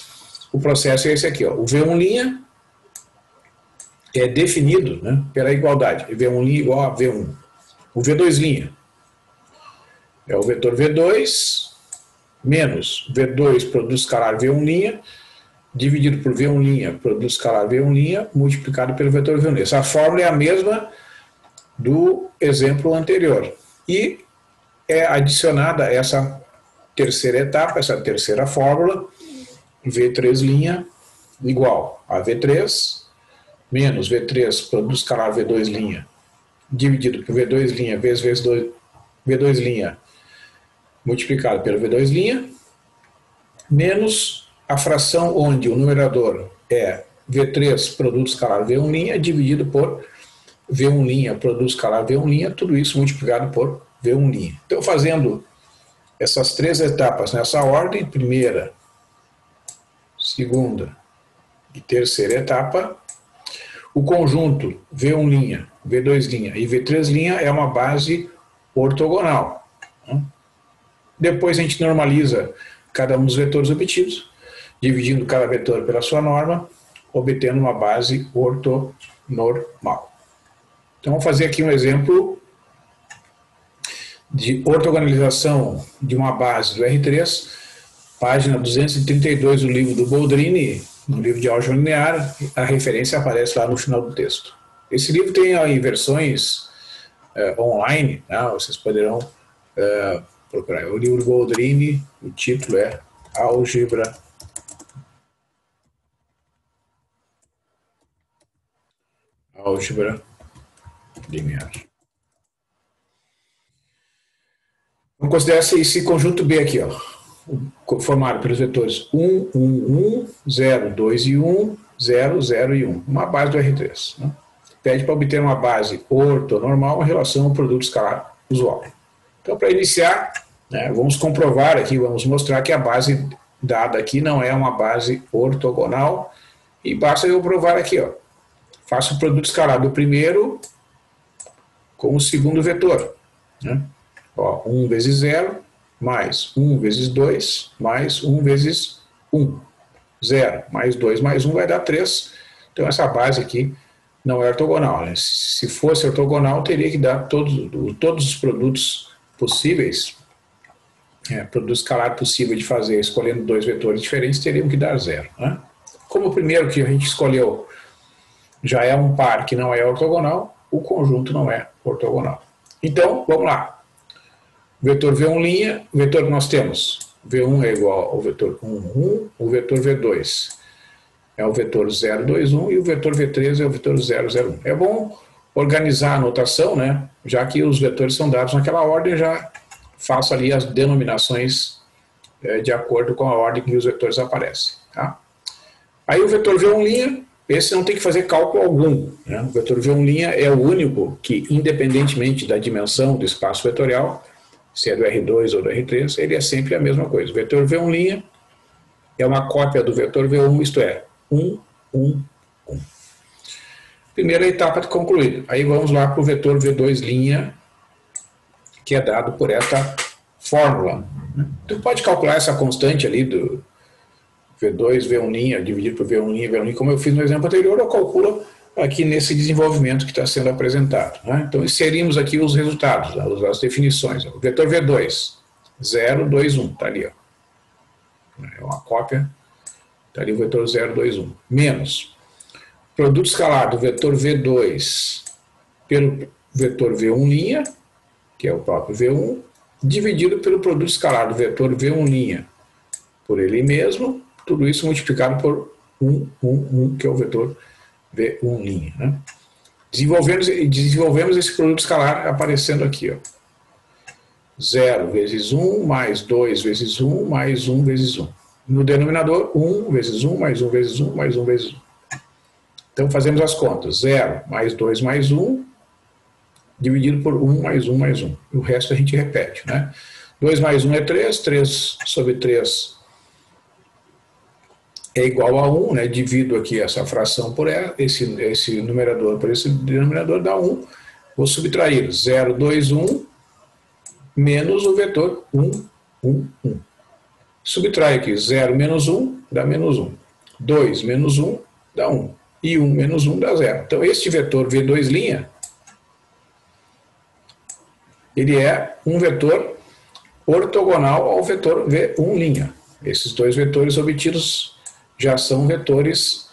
o processo é esse aqui. Ó. O V1' é definido, né, pela igualdade. V1' igual a V1. O V2' é o vetor V2 menos V2 produto escalar V1', dividido por V1', produto escalar V1', multiplicado pelo vetor V1'. Essa fórmula é a mesma do exemplo anterior. E é adicionada essa terceira etapa, essa terceira fórmula, V3' igual a V3 menos V3 produto escalar V2', dividido por V2' vezes V2' multiplicado pelo V2', menos a fração onde o numerador é V3 produto escalar V1', dividido por V1', produto escalar V1', tudo isso multiplicado por V1'. Então, fazendo essas 3 etapas nessa ordem, primeira, segunda e terceira etapa, o conjunto V1', V2' e V3' é uma base ortogonal. Depois a gente normaliza cada um dos vetores obtidos, dividindo cada vetor pela sua norma, obtendo uma base ortonormal. Então, vamos fazer aqui um exemplo de ortogonalização de uma base do R3, página 232 do livro do Boldrini, no livro de álgebra linear. A referência aparece lá no final do texto. Esse livro tem aí versões online, né? Vocês poderão procurar. O livro do Boldrini, o título é Álgebra linear. Vamos considerar esse conjunto B aqui, ó, formado pelos vetores 1, 1, 1, 0, 2 e 1, 0, 0 e 1, uma base do R3. Né? Pede para obter uma base ortonormal em relação ao produto escalar usual. Então, para iniciar, né, vamos comprovar aqui, vamos mostrar que a base dada aqui não é uma base ortogonal, e basta eu provar aqui, ó. Faço o produto escalar do primeiro com o segundo vetor. Né? Ó, 1 vezes 0, mais 1 vezes 2, mais 1 vezes 1. 0 mais 2 mais 1 vai dar 3. Então, essa base aqui não é ortogonal. Né? Se fosse ortogonal, teria que dar todos os produtos possíveis, produto escalar possível de fazer, escolhendo 2 vetores diferentes, teriam que dar 0. Né? Como o primeiro que a gente escolheu já é um par que não é ortogonal, o conjunto não é ortogonal. Então, vamos lá. Vetor V1', o vetor que nós temos, V1 é igual ao vetor 1, 1, o vetor V2 é o vetor 0, 2, 1 e o vetor V3 é o vetor 0, 0, 1. É bom organizar a notação, né? Já que os vetores são dados naquela ordem, já faço ali as denominações de acordo com a ordem que os vetores aparecem. Tá? Aí o vetor V1', esse não tem que fazer cálculo algum, né? O vetor V1' é o único que, independentemente da dimensão do espaço vetorial, se é do R2 ou do R3, ele é sempre a mesma coisa. O vetor V1' é uma cópia do vetor V1, isto é, 1, 1, 1. Primeira etapa concluída. Aí vamos lá para o vetor V2', que é dado por esta fórmula. Tu pode calcular essa constante ali do V2, V1', dividido por V1', V1', como eu fiz no exemplo anterior, eu calculo aqui nesse desenvolvimento que está sendo apresentado, né? Então, inserimos aqui os resultados, as definições. O vetor V2, 0, 2, 1, está ali. Ó. É uma cópia, está ali o vetor 0, 2, 1. Menos produto escalar do vetor V2 pelo vetor V1', que é o próprio V1, dividido pelo produto escalar do vetor V1' por ele mesmo, tudo isso multiplicado por 1, 1, 1, que é o vetor V1'. Né? Desenvolvemos esse produto escalar aparecendo aqui. Ó. 0 vezes 1, mais 2 vezes 1, mais 1 vezes 1. No denominador, 1 vezes 1, mais 1 vezes 1, mais 1 vezes 1. Então fazemos as contas. 0 mais 2 mais 1, dividido por 1 mais 1 mais 1. E o resto a gente repete. Né? 2 mais 1 é 3, 3 sobre 3 é igual a 1, né? Divido aqui essa fração por esse numerador por esse denominador, dá 1. Vou subtrair 0, 2, 1, menos o vetor 1, 1, 1. Subtrai aqui 0 menos 1, dá menos 1. 2 menos 1, dá 1. E 1 menos 1 dá 0. Então, este vetor V2', ele é um vetor ortogonal ao vetor V1'. Esses dois vetores obtidos já são vetores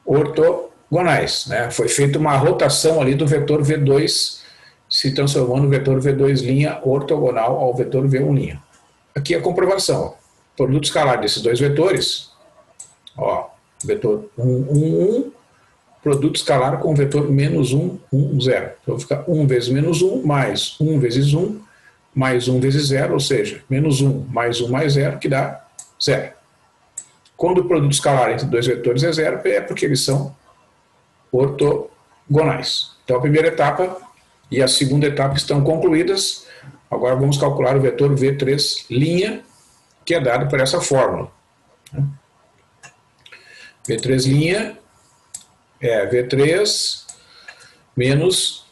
ortogonais, né? Foi feita uma rotação ali do vetor V2, se transformou no vetor V2' ortogonal ao vetor V1'. Aqui a comprovação. Ó. Produto escalar desses dois vetores, ó, vetor 1, 1, 1, produto escalar com o vetor menos 1, 1, 0. Então fica 1 vezes menos 1, mais 1 vezes 1, mais 1 vezes 0, ou seja, menos 1 mais 1 mais 0, que dá 0. Quando o produto escalar entre dois vetores é 0, é porque eles são ortogonais. Então a primeira etapa e a segunda etapa estão concluídas. Agora vamos calcular o vetor V3', que é dado por essa fórmula. V3' é V3 menos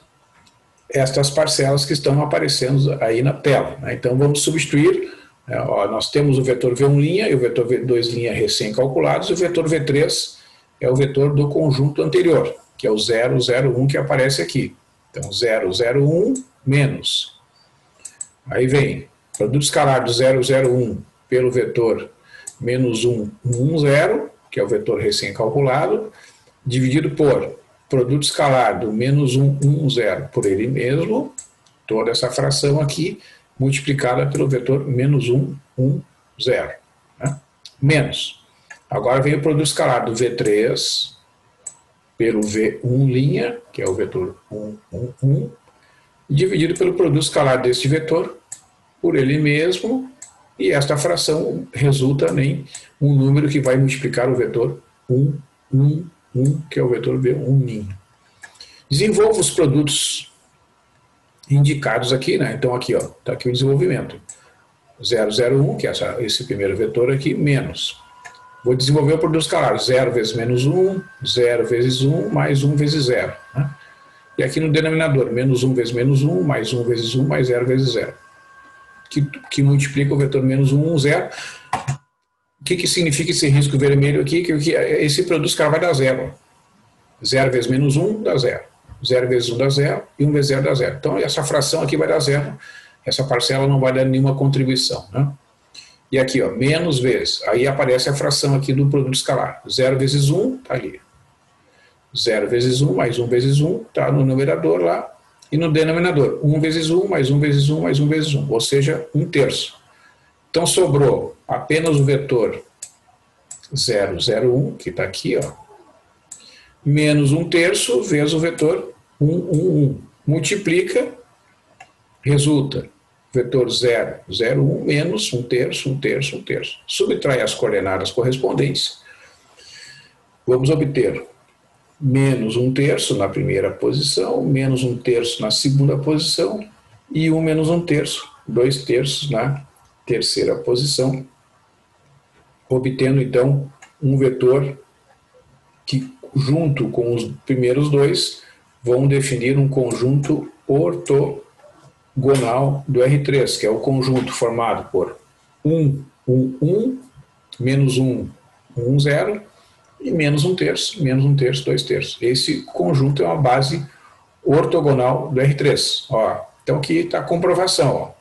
estas parcelas que estão aparecendo aí na tela. Então vamos substituir. Nós temos o vetor V1' e o vetor V2' recém-calculados, e o vetor V3 é o vetor do conjunto anterior, que é o 0, 0, 1 que aparece aqui. Então 0, 0, 1 menos. Aí vem produto escalar do 0, 0, 1 pelo vetor menos 1, 1, 0, que é o vetor recém-calculado, dividido por produto escalar do menos 1, 1, 0 por ele mesmo, toda essa fração aqui, multiplicada pelo vetor menos 1, 1, 0. Né? Menos. Agora vem o produto escalar do V3 pelo V1', que é o vetor 1, 1, 1, dividido pelo produto escalar deste vetor por ele mesmo, e esta fração resulta em um número que vai multiplicar o vetor 1, 1, 1, que é o vetor V1'. Desenvolva os produtos indicados aqui, né? Então aqui, ó, tá aqui o desenvolvimento. 0, 0, 1, que é esse primeiro vetor aqui, menos. Vou desenvolver o produto escalar, 0 vezes menos 1, 0 vezes 1, mais 1 vezes 0. Né? E aqui no denominador, menos 1 vezes menos 1, mais 1 vezes 1, mais 0 vezes 0. Que multiplica o vetor menos 1, 1, 0. O que significa esse risco vermelho aqui? Que esse produto escalar vai dar 0. 0 vezes menos 1 dá 0. 0 vezes 1 dá 0 e 1 vezes 0 dá 0. Então essa fração aqui vai dar 0. Essa parcela não vai dar nenhuma contribuição. Né? E aqui, ó, menos vezes. Aí aparece a fração aqui do produto escalar. 0 vezes 1 está ali. 0 vezes 1 mais 1 vezes 1 está no numerador lá. E no denominador, 1 vezes 1 mais 1 vezes 1 mais 1 vezes 1. Ou seja, 1/3. Então sobrou apenas o vetor 0, 0, 1, que está aqui, ó, menos 1/3 vezes o vetor 1, 1, 1. Multiplica, resulta vetor 0, 0, 1, menos 1/3, 1/3, 1/3. Subtrai as coordenadas correspondentes. vamos obter menos 1/3 na primeira posição, menos 1/3 na segunda posição e 1 menos 1/3, 2/3 na terceira posição, obtendo então um vetor que, junto com os primeiros dois, vão definir um conjunto ortogonal do R3, que é o conjunto formado por 1, 1, 1, menos 1, 1, 0, e menos 1/3, menos 1/3, 2/3. Esse conjunto é uma base ortogonal do R3. Ó, então aqui está a comprovação. Ó.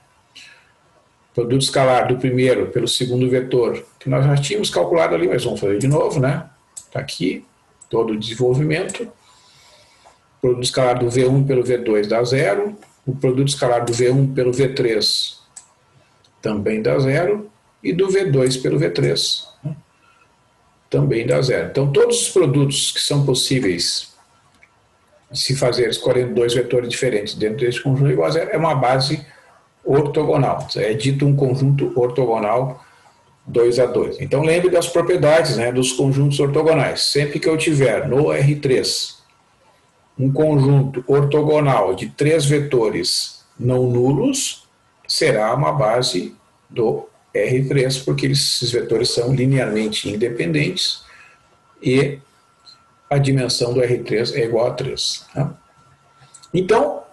Produto escalar do primeiro pelo segundo vetor, que nós já tínhamos calculado ali, mas vamos fazer de novo, né? Está aqui, todo o desenvolvimento. O produto escalar do V1 pelo V2 dá 0. O produto escalar do V1 pelo V3 também dá 0. E do V2 pelo V3 também dá 0. Então, todos os produtos que são possíveis de se fazer escolhendo dois vetores diferentes dentro desse conjunto igual a 0 é uma base ortogonal. É dito um conjunto ortogonal 2 a 2. Então, lembre das propriedades, né, dos conjuntos ortogonais. Sempre que eu tiver no R3 um conjunto ortogonal de 3 vetores não nulos, será uma base do R3, porque esses vetores são linearmente independentes e a dimensão do R3 é igual a 3. Tá? Então,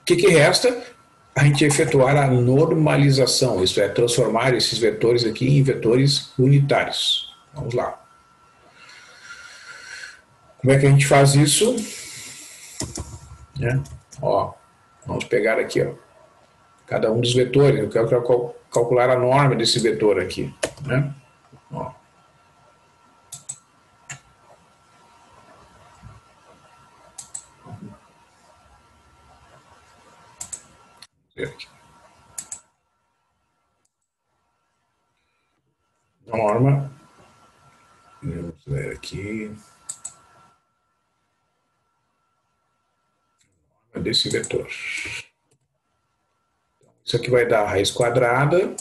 o que resta? A gente efetuar a normalização, isto é, transformar esses vetores aqui em vetores unitários. Vamos lá. Como é que a gente faz isso? Ó, vamos pegar aqui, ó, cada um dos vetores. Eu quero calcular a norma desse vetor aqui. Né? Ó. Aqui. Norma. Vamos ver aqui. Desse vetor. Isso aqui vai dar a raiz quadrada.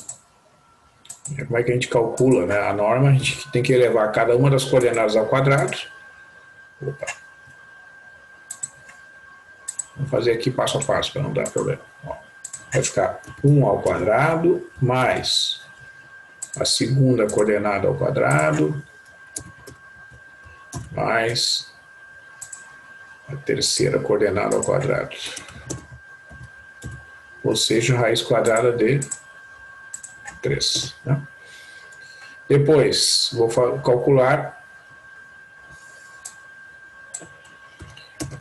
Como é que a gente calcula, né? A norma? A gente tem que elevar cada uma das coordenadas ao quadrado. Opa. Vamos fazer aqui passo a passo para não dar problema. Ó, vai ficar 1 ao quadrado mais a segunda coordenada ao quadrado mais a terceira coordenada ao quadrado. Ou seja, raiz quadrada de 3. Né? Depois, vou calcular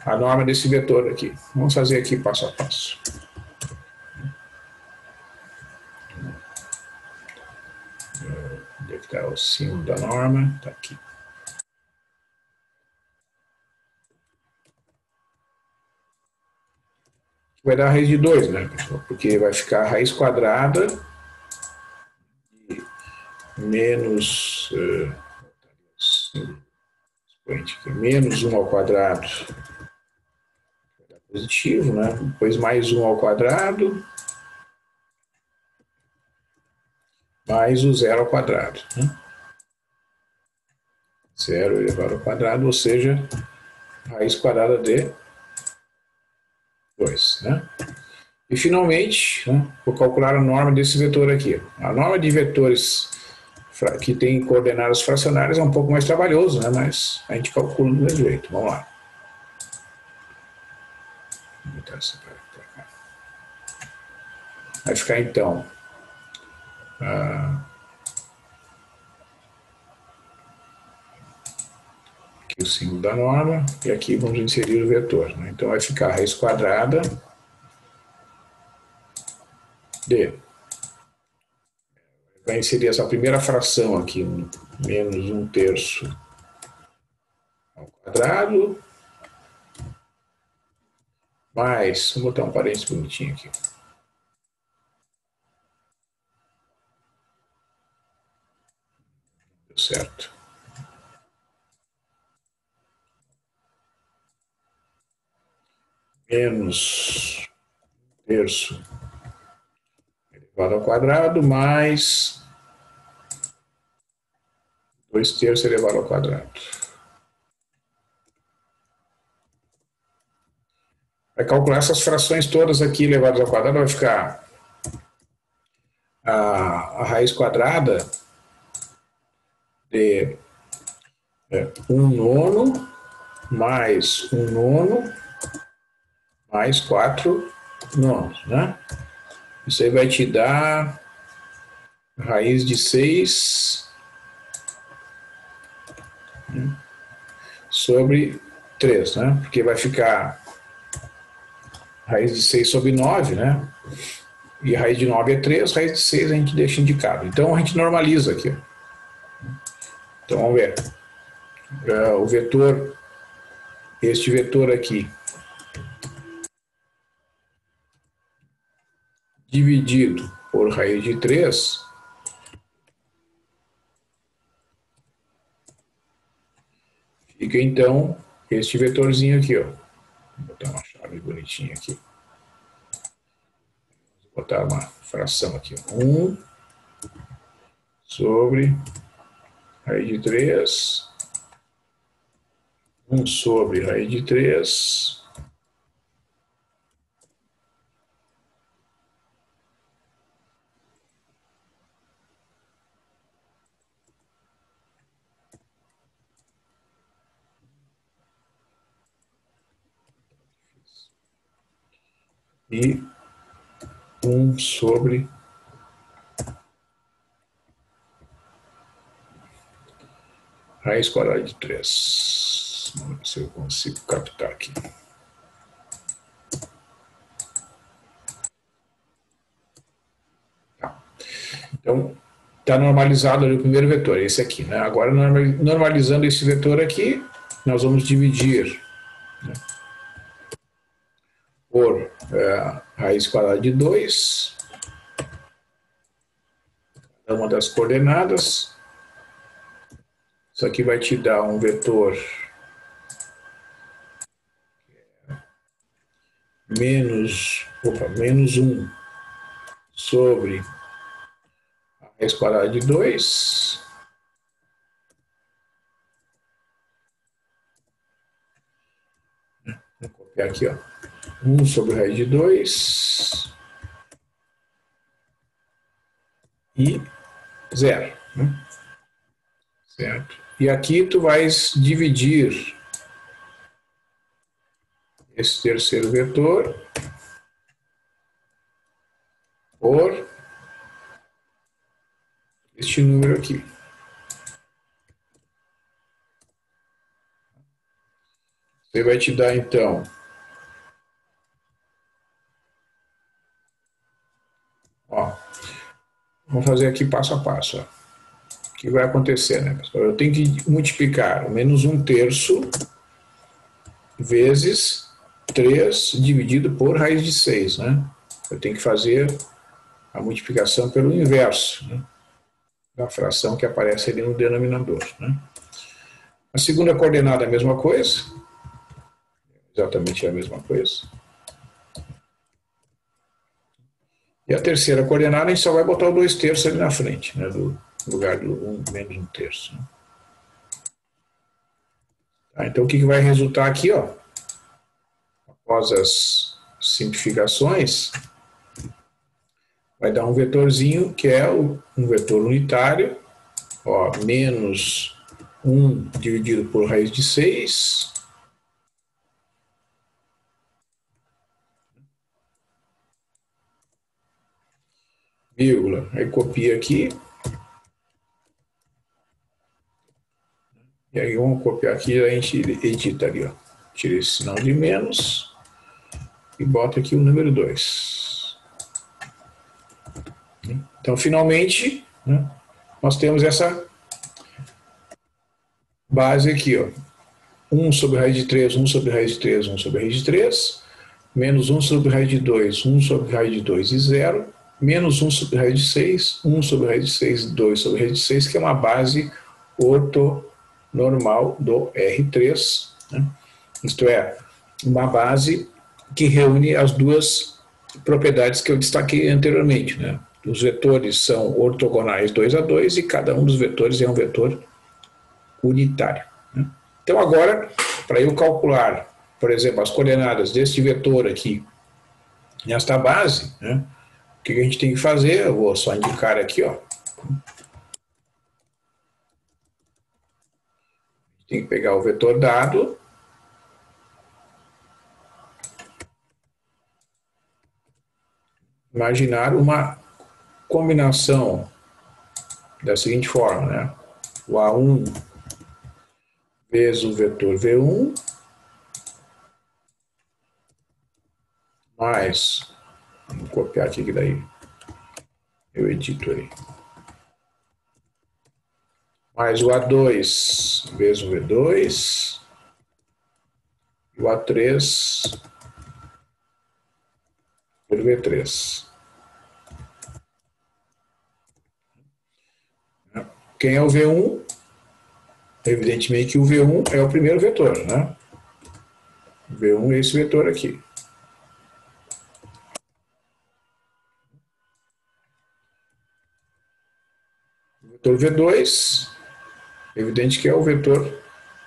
a norma desse vetor aqui. Vamos fazer aqui passo a passo. Onde é que está o símbolo da norma? Está aqui. Vai dar a raiz de 2, né, pessoal? Porque vai ficar a raiz quadrada de menos, menos 1 ao quadrado, positivo, né? Depois mais 1 ao quadrado, mais o 0 ao quadrado. Né? 0 elevado ao quadrado, ou seja, raiz quadrada de 2. Né? E finalmente, né, vou calcular a norma desse vetor aqui. A norma de vetores que tem coordenadas fracionárias é um pouco mais trabalhoso, né, mas a gente calcula do mesmo jeito. Vamos lá. Vai ficar então aqui o símbolo da norma e aqui vamos inserir o vetor. Né? Então vai ficar a raiz quadrada de... Vai inserir essa primeira fração aqui, menos 1/3 ao quadrado, mais, vou botar um parênteses bonitinho aqui. Deu certo. Menos 1/3 elevado ao quadrado, mais 2/3 elevado ao quadrado. Vai calcular essas frações todas aqui elevadas ao quadrado, vai ficar a raiz quadrada de 1/9 mais 1/9 mais 4/9, né? Isso aí vai te dar raiz de 6 sobre 3, né? Porque vai ficar raiz de 6 sobre 9, né? E a raiz de 9 é 3, raiz de 6 a gente deixa indicado. Então a gente normaliza aqui. Então vamos ver. O vetor, este vetor aqui, dividido por raiz de 3, fica então este vetorzinho aqui, ó. Vou botar uma chave bonitinha aqui. Vou botar uma fração aqui, 1 sobre raiz de 3, 1 sobre raiz de 3, e 1 sobre raiz quadrada de 3. Vamos ver se eu consigo captar aqui. Tá. Então, está normalizado ali o primeiro vetor, esse aqui, né? Agora, normalizando esse vetor aqui, nós vamos dividir, né, por raiz quadrada de 2, cada uma das coordenadas. Isso aqui vai te dar um vetor menos 1 sobre a raiz quadrada de 2. Vou copiar aqui, ó. 1 sobre raiz de 2 e 0, né? Certo? E aqui tu vais dividir esse terceiro vetor por este número aqui. Você vai te dar, então, ó, vamos fazer aqui passo a passo, ó. O que vai acontecer, né, pessoal? Eu tenho que multiplicar o menos 1/3 vezes 3 dividido por raiz de 6, né? Eu tenho que fazer a multiplicação pelo inverso, né, da fração que aparece ali no denominador, né? A segunda coordenada é a mesma coisa, exatamente a mesma coisa. E a terceira coordenada a gente só vai botar o 2/3 ali na frente, né, no lugar do menos 1/3. Né? Tá, então o que vai resultar aqui, ó? Após as simplificações, vai dar um vetorzinho que é um vetor unitário, ó, menos 1 dividido por raiz de 6, vírgula, aí copia aqui, e aí vamos copiar aqui, a gente edita ali, ó, tira esse sinal de menos e bota aqui o número 2. Então, finalmente, né, nós temos essa base aqui, ó, 1 sobre raiz de 3, 1 sobre raiz de 3, 1 sobre raiz de 3, menos 1 sobre raiz de 2, 1 sobre raiz de 2 e 0, menos 1 sobre raiz de 6, 1 sobre raiz de 6 e 2 sobre raiz de 6, que é uma base ortonormal do R3, né? Isto é, uma base que reúne as duas propriedades que eu destaquei anteriormente, né? Os vetores são ortogonais 2 a 2 e cada um dos vetores é um vetor unitário, né? Então agora, para eu calcular, por exemplo, as coordenadas deste vetor aqui, nesta base, né, o que a gente tem que fazer? Eu vou só indicar aqui, ó. Tem que pegar o vetor dado, imaginar uma combinação da seguinte forma, né? O A1 vezes o vetor V1 mais, vamos copiar aqui que daí eu edito aí, mais o A2 vezes o V2 e o A3 pelo V3. Quem é o V1? Evidentemente que o V1 é o primeiro vetor, né? O V1 é esse vetor aqui. O vetor V2, evidente que é o vetor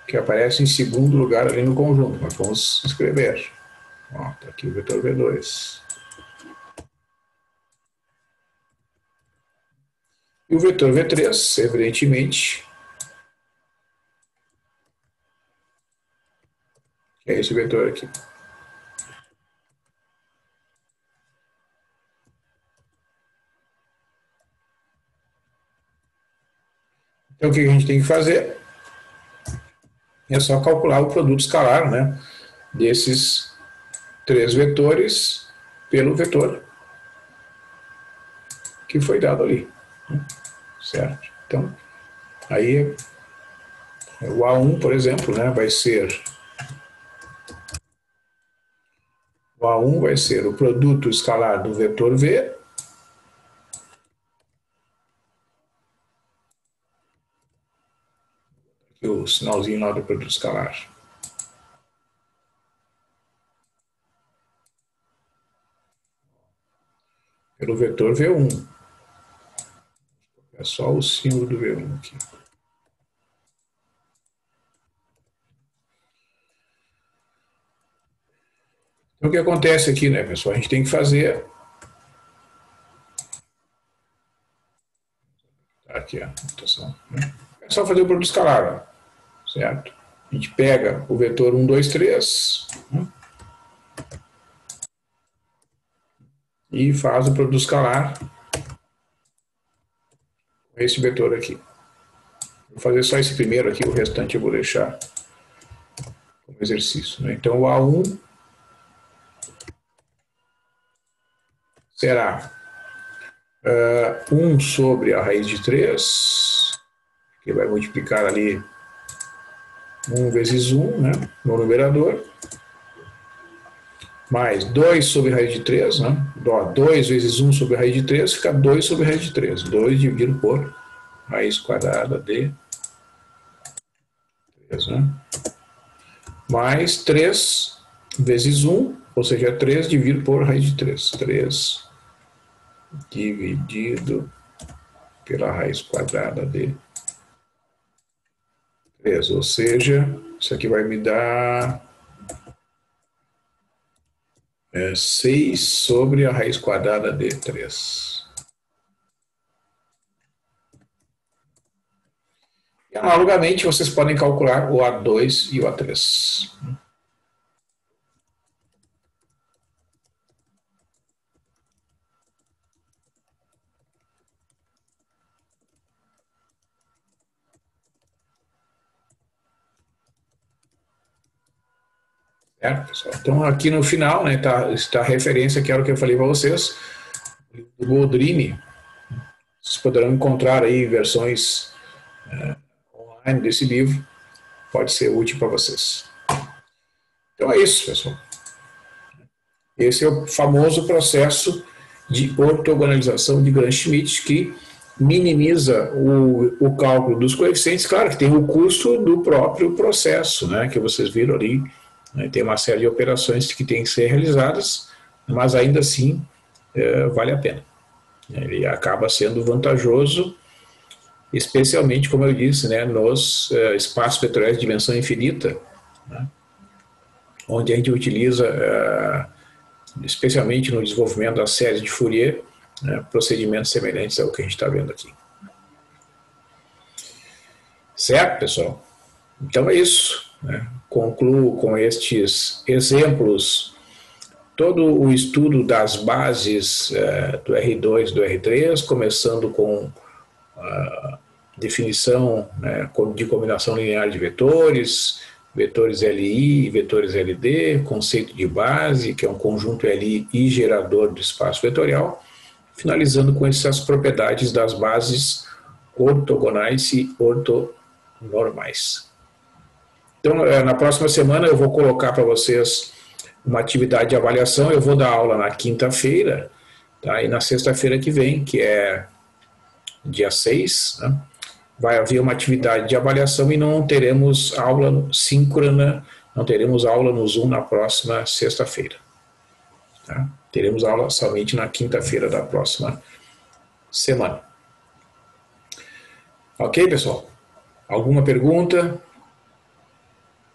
que aparece em segundo lugar ali no conjunto. Nós vamos escrever. Ó, tá aqui o vetor V2. E o vetor V3, evidentemente, é esse vetor aqui. Então, o que a gente tem que fazer? É só calcular o produto escalar, né, desses três vetores pelo vetor que foi dado ali, certo? Então, aí o A1, por exemplo, né, vai ser o produto escalar do vetor V e o sinalzinho lá do produto escalar. Pelo vetor V1. É só o símbolo do V1 aqui. Então, o que acontece aqui, né, pessoal? A gente tem que fazer... Aqui a notação, né? É só fazer o produto escalar, ó, certo? A gente pega o vetor 1, 2, 3... e faz o produto escalar com esse vetor aqui. Vou fazer só esse primeiro aqui, o restante eu vou deixar como exercício, né? Então, o A1 será 1 sobre a raiz de 3, que vai multiplicar ali 1 vezes 1, né, no numerador, mais 2 sobre a raiz de 3, né? 2 vezes 1 sobre a raiz de 3 fica 2 sobre a raiz de 3. 2 dividido por raiz quadrada de 3, né? Mais 3 vezes 1, ou seja, 3 dividido por raiz de 3. 3 dividido pela raiz quadrada de 3. Ou seja, isso aqui vai me dar 6 sobre a raiz quadrada de 3. E, analogamente, vocês podem calcular o A2 e o A3. Certo, pessoal? Então, aqui no final, né, está a referência, que era o que eu falei para vocês, do Boldrini. Vocês poderão encontrar aí versões online desse livro, pode ser útil para vocês. Então é isso, pessoal. Esse é o famoso processo de ortogonalização de Gram-Schmidt, que minimiza o cálculo dos coeficientes. Claro que tem o custo do próprio processo, né, que vocês viram ali, né, tem uma série de operações que têm que ser realizadas, mas ainda assim vale a pena. Ele acaba sendo vantajoso especialmente, como eu disse, né, nos espaços vetoriais de dimensão infinita, né, onde a gente utiliza, especialmente no desenvolvimento das séries de Fourier, né, procedimentos semelhantes ao que a gente está vendo aqui. Certo, pessoal? Então é isso, né? Concluo com estes exemplos todo o estudo das bases do R2 e do R3, começando com a definição, né, de combinação linear de vetores, vetores LI e vetores LD, conceito de base, que é um conjunto LI e gerador do espaço vetorial, finalizando com essas propriedades das bases ortogonais e ortonormais. Então, na próxima semana eu vou colocar para vocês uma atividade de avaliação. Eu vou dar aula na quinta-feira, tá? E na sexta-feira que vem, que é dia 6, né, vai haver uma atividade de avaliação e não teremos aula síncrona, não teremos aula no Zoom na próxima sexta-feira. Tá? Teremos aula somente na quinta-feira da próxima semana. Ok, pessoal? Alguma pergunta?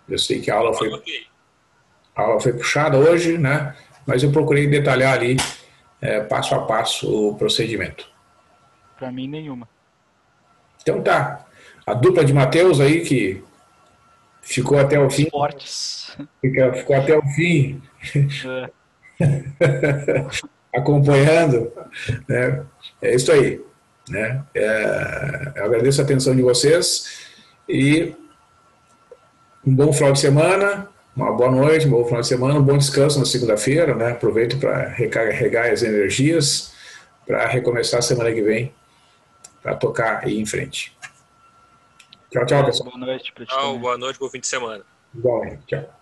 Eu sei que a aula foi puxada hoje, né? Mas eu procurei detalhar ali, passo a passo, o procedimento. Para mim, nenhuma. Então tá. A dupla de Matheus aí, que ficou até o fim. Esportes. Ficou até o fim. Acompanhando, né? É isso aí, né? Eu agradeço a atenção de vocês e um bom final de semana, uma boa noite, um bom final de semana, um bom descanso na segunda-feira, né? Aproveito para recarregar as energias para recomeçar a semana que vem, para tocar e ir em frente. Tchau, tchau, pessoal. Boa noite para ti. Tchau, boa noite, bom fim de semana. Igualmente, tchau.